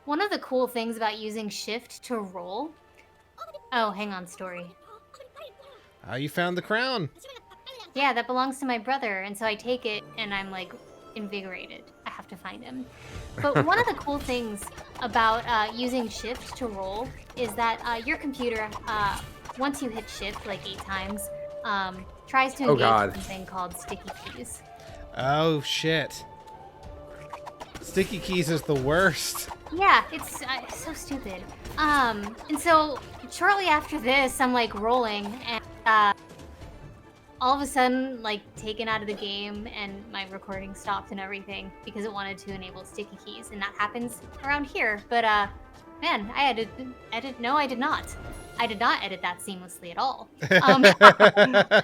one of the cool things about using shift to roll. Oh, hang on, story. You found the crown. Yeah, that belongs to my brother, and so I take it and I'm like invigorated. I have to find him. But one of the cool things about using shift to roll is that your computer, once you hit shift like 8 times, tries to engage something called sticky keys. Oh, shit. Sticky keys is the worst. Yeah, it's so stupid. And so shortly after this, I'm like rolling, and all of a sudden, like taken out of the game, and my recording stopped and everything because it wanted to enable sticky keys, and that happens around here. But man, I had to edit. No, I did not. I did not edit that seamlessly at all.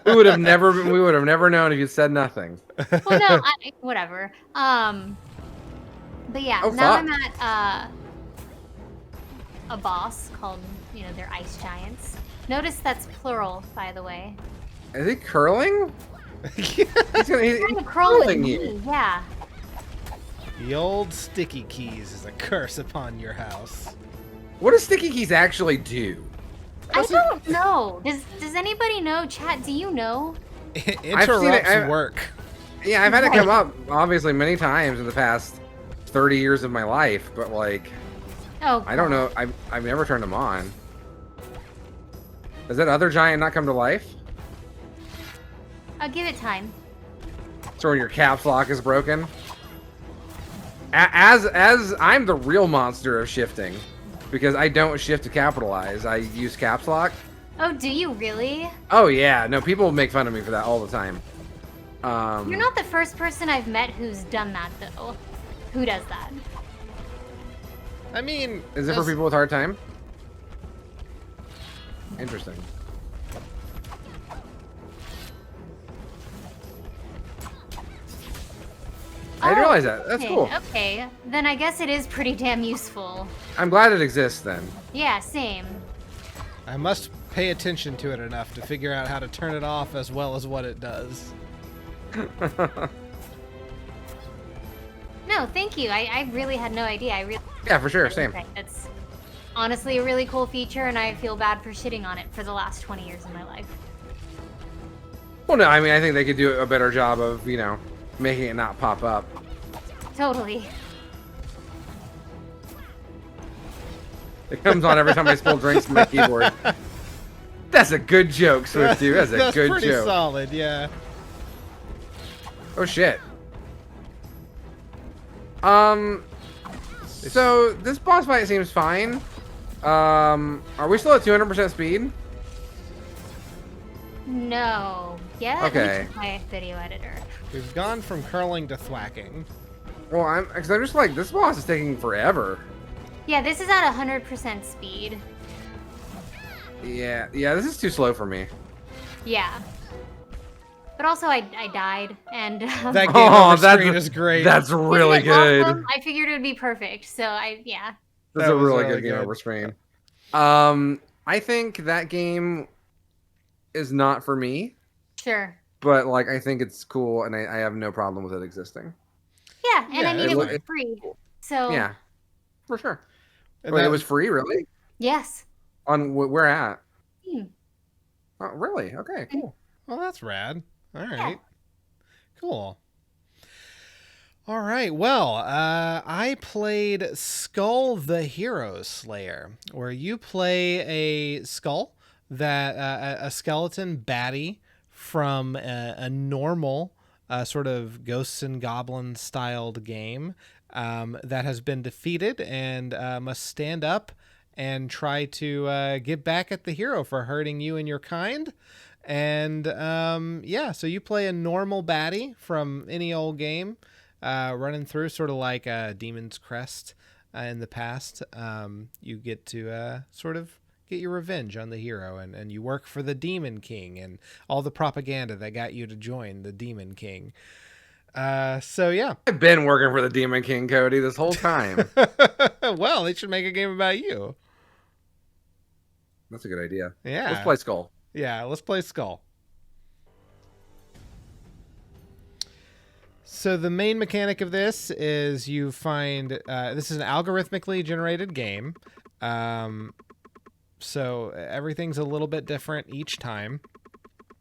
We would have never known if you said nothing. Well, no, whatever. But yeah, now I'm at a boss called, they're ice giants. Notice that's plural, by the way. Is he curling? He's curling you. Yeah. The old sticky keys is a curse upon your house. What do sticky keys actually do? I don't know. Does anybody know? Chat, do you know? It interrupts work. Yeah, I've had it come up obviously many times in the past 30 years of my life, but like, I don't know. I've never turned them on. Does that other giant not come to life? I'll give it time. So when your caps lock is broken. As I'm the real monster of shifting, because I don't shift to capitalize. I use caps lock. Oh, do you really? Oh yeah, no, people make fun of me for that all the time. You're not the first person I've met who's done that though. Who does that? I mean, is it for people with hard time? Interesting. I didn't realize that. That's cool. Okay, then I guess it is pretty damn useful. I'm glad it exists then. Yeah, same. I must pay attention to it enough to figure out how to turn it off as well as what it does. No, thank you. I really had no idea. Yeah, for sure. Same. That's honestly a really cool feature, and I feel bad for shitting on it for the last 20 years of my life. Well, no, I mean, I think they could do a better job of, making it not pop up. Totally. It comes on every time I spill drinks from my keyboard. That's a good joke, Swifty. That's a good joke. That's pretty solid, yeah. Oh shit. So this boss fight seems fine. Are we still at 200% speed? No. Yeah. Okay. Let me check my video editor. We've gone from curling to thwacking. Well, because I'm just like, this boss is taking forever. Yeah, this is at 100% speed. Yeah, this is too slow for me. Yeah. But also, I died, and that game over screen is great. That's really good. Awesome? I figured it would be perfect, so yeah. That's a really good game over screen. I think that game is not for me. Sure. But like, I think it's cool, and I have no problem with it existing. Yeah, and I mean, it was free, so yeah, for sure. Wait, it was free, really? Yes. On where at? Steam. Oh, really? Okay, cool. Well, that's rad. All right. Yeah. Cool. All right. Well, I played Skul the Hero Slayer, where you play a Skul, a skeleton baddie from a normal sort of Ghosts and Goblins styled game that has been defeated and must stand up and try to get back at the hero for hurting you and your kind. And yeah, so you play a normal baddie from any old game, running through sort of like Demon's Crest in the past. You get to sort of get your revenge on the hero, and you work for the Demon King and all the propaganda that got you to join the Demon King. So yeah, I've been working for the Demon King, Cody, this whole time. Well, they should make a game about you. That's a good idea. Yeah, let's play Skul. Yeah, let's play Skul. So the main mechanic of this is you find this is an algorithmically generated game. So everything's a little bit different each time.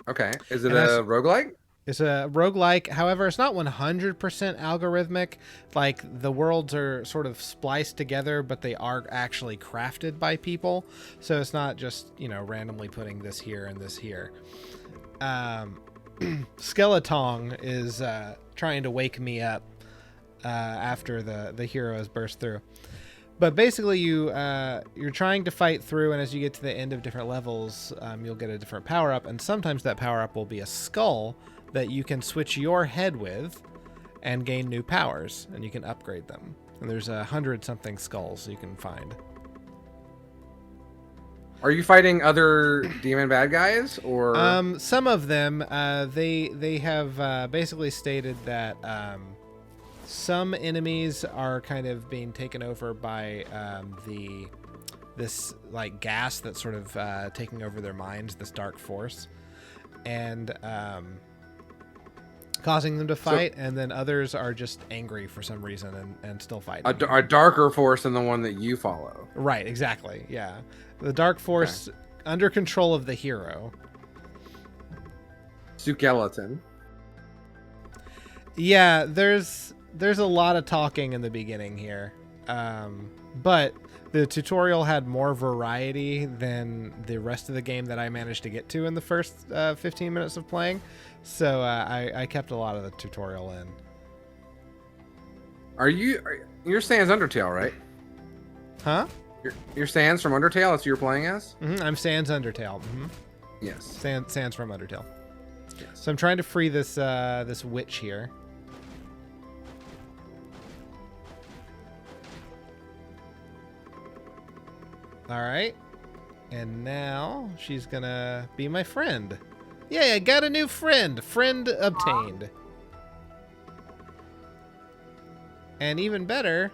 Okay. Is it a roguelike? It's a roguelike. However, it's not 100% algorithmic. Like, the worlds are sort of spliced together, but they are actually crafted by people. So it's not just, randomly putting this here and this here. Skeleton is trying to wake me up after the hero has burst through. But basically, you're trying to fight through, and as you get to the end of different levels, you'll get a different power-up, and sometimes that power-up will be a skull that you can switch your head with and gain new powers, and you can upgrade them. And there's 100-something skulls you can find. Are you fighting other demon bad guys, or some of them? They have basically stated that some enemies are kind of being taken over by this like gas that's sort of taking over their minds, this dark force, and causing them to fight, and then others are just angry for some reason and still fighting. a darker force than the one that you follow? Right, exactly. Yeah, the dark force under control of the hero. Skeleton. Yeah, there's a lot of talking in the beginning here, but the tutorial had more variety than the rest of the game that I managed to get to in the first 15 minutes of playing. So I kept a lot of the tutorial in. You're Sans Undertale, right? Huh? You're Sans from Undertale? That's who you're playing as? Mm-hmm. I'm Sans Undertale. Mm-hmm. Yes. Sans from Undertale. Yes. So I'm trying to free this this witch here. All right. And now she's gonna be my friend. Yeah, I got a new friend. Friend obtained. And even better,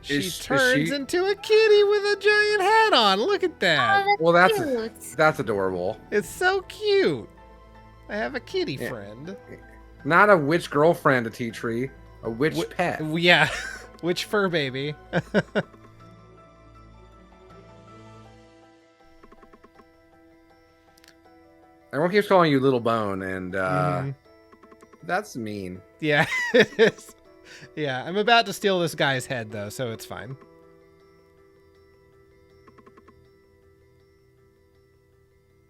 she turns into a kitty with a giant hat on. Look at that. Oh, that's cute. That's adorable. It's so cute. I have a kitty friend. Not a witch girlfriend, a tea tree. A witch pet. Yeah. Witch fur baby. Everyone keeps calling you Little Bone, and that's mean. Yeah, it is. Yeah, I'm about to steal this guy's head, though, so it's fine.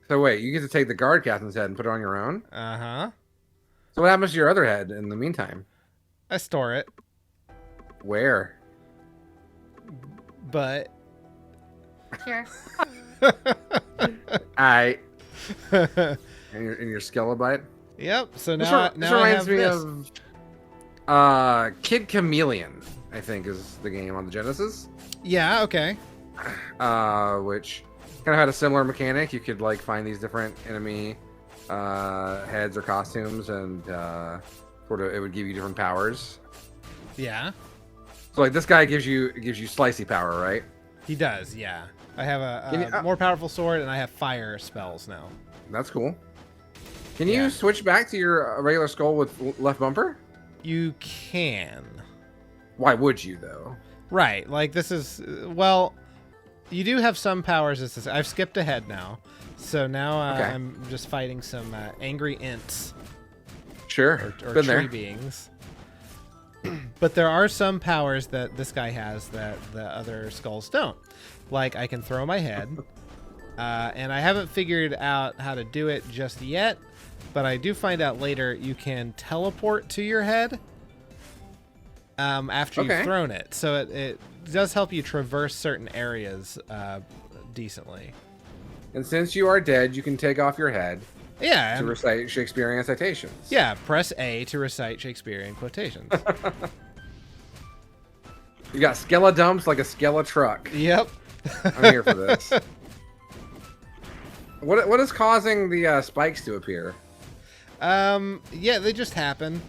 So wait, you get to take the guard captain's head and put it on your own? Uh-huh. So what happens to your other head in the meantime? I store it. Where? But... Sure. In your Skelebite? Yep, so This now I have reminds me this. of Kid Chameleon, I think is the game on the Genesis. Yeah, okay. Which kind of had a similar mechanic. You could like find these different enemy heads or costumes, and sort of it would give you different powers. Yeah. So like this guy gives you slicey power, right? He does, yeah. I have a more powerful sword, and I have fire spells now. That's cool. Can you switch back to your regular skull with left bumper? You can. Why would you, though? Right, like this is... Well, you do have some powers. I've skipped ahead now. So now I'm just fighting some angry ints. Sure, Or been tree there. beings. But there are some powers that this guy has that the other skulls don't. Like, I can throw my head. And I haven't figured out how to do it just yet. But I do find out later you can teleport to your head after you've thrown it. So it does help you traverse certain areas decently. And since you are dead, you can take off your head Yeah. to recite Shakespearean citations. Yeah, press A to recite Shakespearean quotations. You got skeledumps like a skeletruck. Yep. I'm here for this. What is causing the spikes to appear? Yeah, they just happen.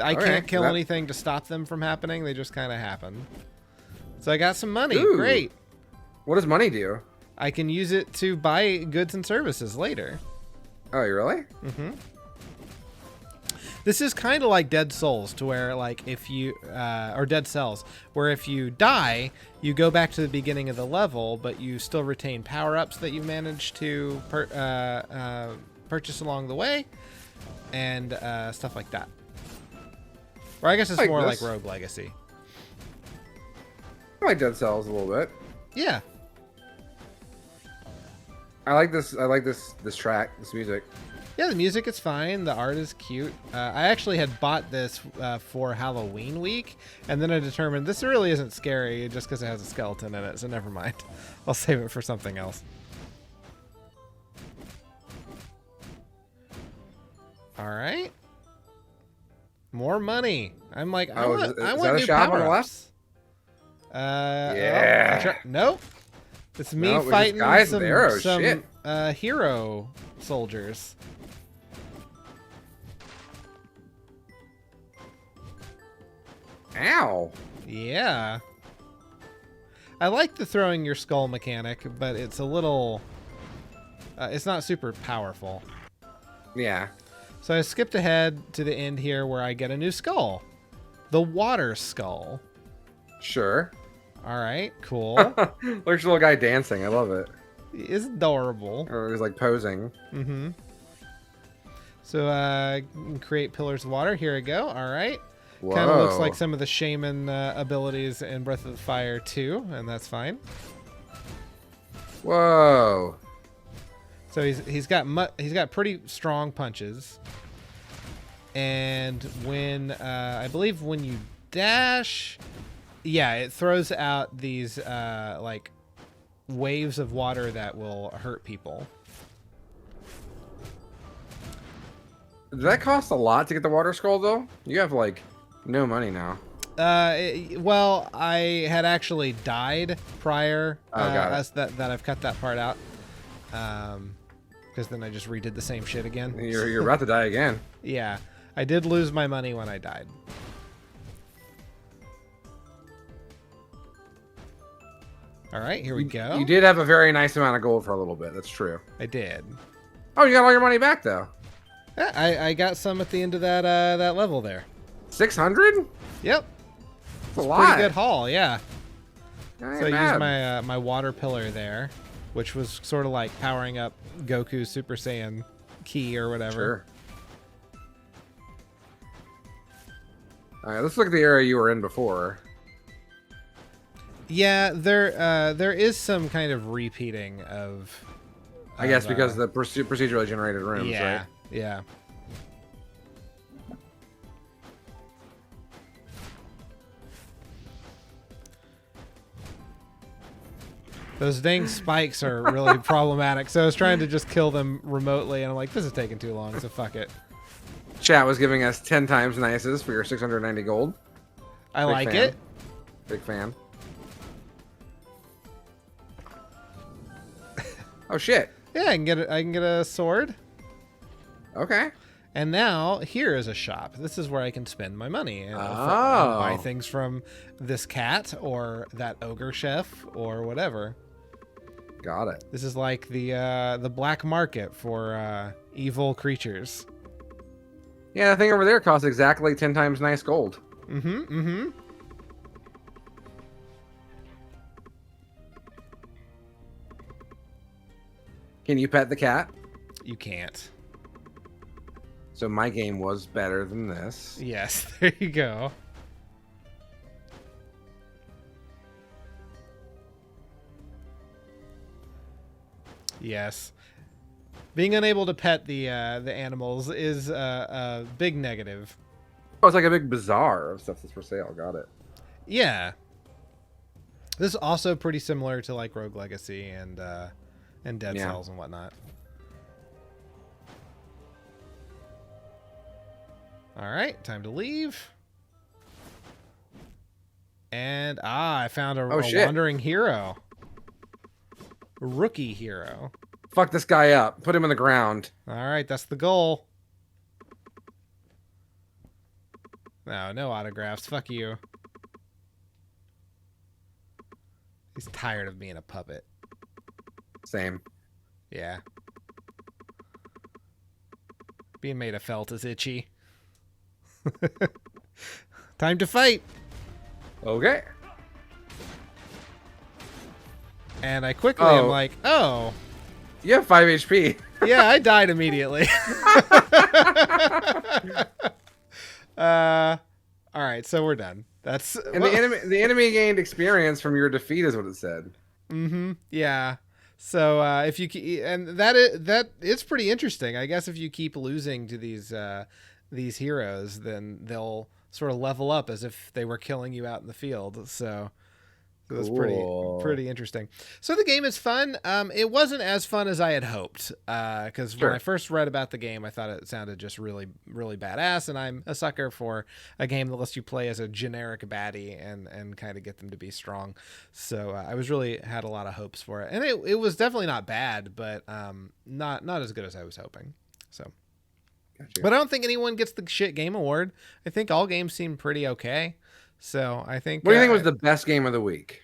I Okay, can't kill anything to stop them from happening. They just kind of happen. So I got some money. Ooh. Great. What does money do? I can use it to buy goods and services later. Oh, you really? Mm-hmm. This is kind of like Dead Souls, to where, like, if you, or Dead Cells, where if you die, you go back to the beginning of the level, but you still retain power-ups that you managed to purchase along the way, and stuff like that. Or I guess it's Like more this. like Rogue Legacy. I like Dead Cells a little bit. Yeah. I like this. I like this track, this music. Yeah, the music is fine. The art is cute. I actually had bought this for Halloween week, and then I determined this really isn't scary just because it has a skeleton in it, so never mind. I'll save it for something else. All right. More money. I'm like, I want is that new a shop on the power-ups. Yeah. Nope. It's me No, it was just fighting guys with arrows. some Shit. hero soldiers. Ow. Yeah. I like the throwing your skull mechanic, but it's a little... it's not super powerful. Yeah. So I skipped ahead to the end here where I get a new skull. The water skull. Sure. All right, cool. Looks like a little guy dancing. I love it. It's adorable. Or he's like posing. Mm-hmm. So create pillars of water. Here we go. All right. Whoa. Kind of looks like some of the shaman abilities in Breath of the Fire too, and that's fine. Whoa. So he's got pretty strong punches, and when I believe when you dash, yeah, it throws out these like waves of water that will hurt people. Did that cost a lot to get the water skull though? You have like no money now. Well, I had actually died prior. Got it. That I've cut that part out. Because then I just redid the same shit again. You're about to die again. Yeah, I did lose my money when I died. All right, here we go. You did have a very nice amount of gold for a little bit. That's true. I did. Oh, you got all your money back though. Yeah, I got some at the end of that level there. 600? Yep. That's a lot. Pretty good haul, yeah. I ain't So I mad. used my my water pillar there, which was sort of like powering up Goku's Super Saiyan key or whatever. Sure. All right, let's look at the area you were in before. Yeah, there is some kind of repeating of. I guess because of the procedurally generated rooms, yeah, right? yeah. Those dang spikes are really problematic. So I was trying to just kill them remotely, and I'm like, this is taking too long, so fuck it. Chat was giving us 10 times nices for your 690 gold. I Big like fan. it. Big fan. Oh shit. Yeah, I can get a sword. Okay. And now here is a shop. This is where I can spend my money and Oh. buy things from this cat or that ogre chef or whatever. Got it. This is like the black market for evil creatures. Yeah, that thing over there costs exactly 10 times nice gold. Mm-hmm. Mm-hmm. Can you pet the cat? You can't. So my game was better than this. Yes, there you go. Yes. Being unable to pet the animals is a big negative. Oh, it's like a big bazaar of stuff that's for sale. Got it. Yeah. This is also pretty similar to like Rogue Legacy and Dead Yeah. Cells and whatnot. All right, time to leave. And I found a shit. wandering hero. Rookie hero. Fuck this guy up. Put him in the ground. All right, that's the goal. No autographs. Fuck you. He's tired of being a puppet. Same. Yeah. Being made of felt is itchy. Time to fight. Okay. And I quickly am Oh. like, oh, You have 5 HP. Yeah, I died immediately. All right, so we're done. That's And the enemy gained experience from your defeat, is what it said. Mm-hmm. Yeah. So if you and that it's pretty interesting. I guess if you keep losing to these heroes, then they'll sort of level up as if they were killing you out in the field. So it was pretty interesting. So the game is fun. It wasn't as fun as I had hoped. Because when I first read about the game, I thought it sounded just really, really badass. And I'm a sucker for a game that lets you play as a generic baddie and kind of get them to be strong. So I was really had a lot of hopes for it, and it was definitely not bad, but not as good as I was hoping. So. Gotcha. But I don't think anyone gets the shit game award. I think all games seem pretty okay. So I think. What do you think was the best game of the week?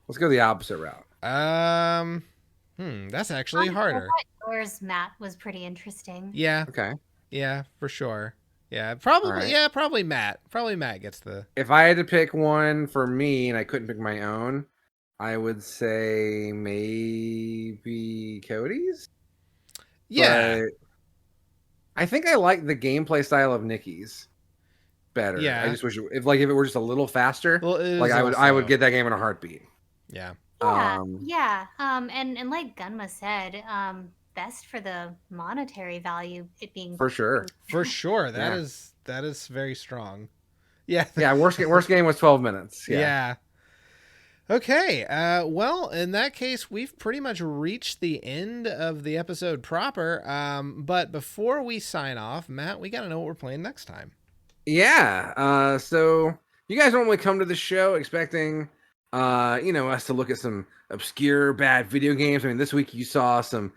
Let's go the opposite route. That's actually harder. I thought yours, Matt, was pretty interesting. Yeah. Okay. Yeah, for sure. Yeah, probably. Right. Yeah, probably Matt. Probably Matt gets the. If I had to pick one for me and I couldn't pick my own, I would say maybe Cody's. Yeah. But I think I like the gameplay style of Nikki's better. Yeah. I just wish if it were just a little faster, well, I would get that game in a heartbeat. Yeah. Yeah. And like Gunma said, best for the monetary value, it being for sure. For sure. That is very strong. Yeah. Yeah, worst game was 12 minutes. Yeah. Okay, well, in that case, we've pretty much reached the end of the episode proper. But before we sign off, Matt, we got to know what we're playing next time. Yeah, so you guys normally come to the show expecting, us to look at some obscure, bad video games. I mean, this week you saw some,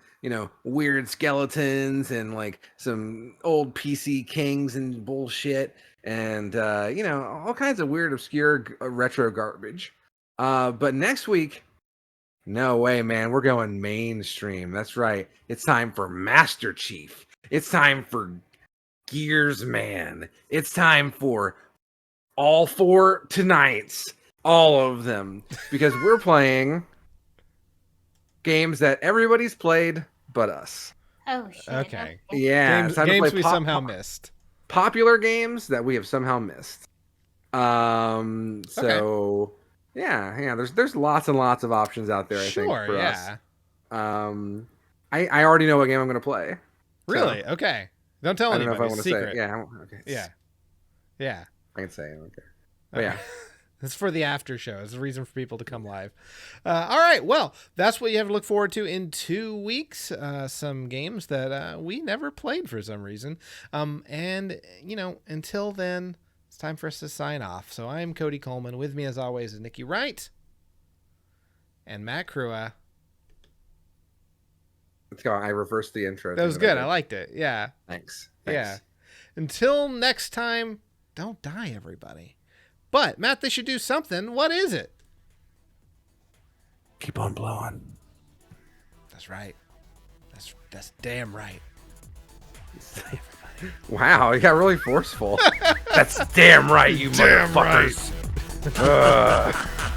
weird skeletons and like some old PC kings and bullshit and, all kinds of weird, obscure, retro garbage. But next week, no way, man. We're going mainstream. That's right. It's time for Master Chief. It's time for Gears Man. It's time for all 4 tonights. All of them. Because we're playing games that everybody's played but us. Oh, shit. Okay. Yeah. Games we somehow missed. Popular games that we have somehow missed. So... Okay. Yeah. There's lots and lots of options out there. I think for us. I already know what game I'm going to play. Really? So, okay. Don't tell anybody. I don't know if I want to secret. say it. Yeah. Okay. Yeah. I can say it. I don't care. But yeah. It's for the after show. It's a reason for people to come live. All right. Well, that's what you have to look forward to in 2 weeks. Some games that we never played for some reason. And until then. It's time for us to sign off. So I'm Cody Coleman. With me, as always, is Nikki Wright and Matt Crua. Let's go. I reversed the intro. That was good. I liked it. Yeah. Thanks. Yeah. Until next time, don't die, everybody. But, Matt, they should do something. What is it? Keep on blowing. That's right. That's damn right. Wow, you got really forceful. That's damn right, you damn motherfuckers. Right.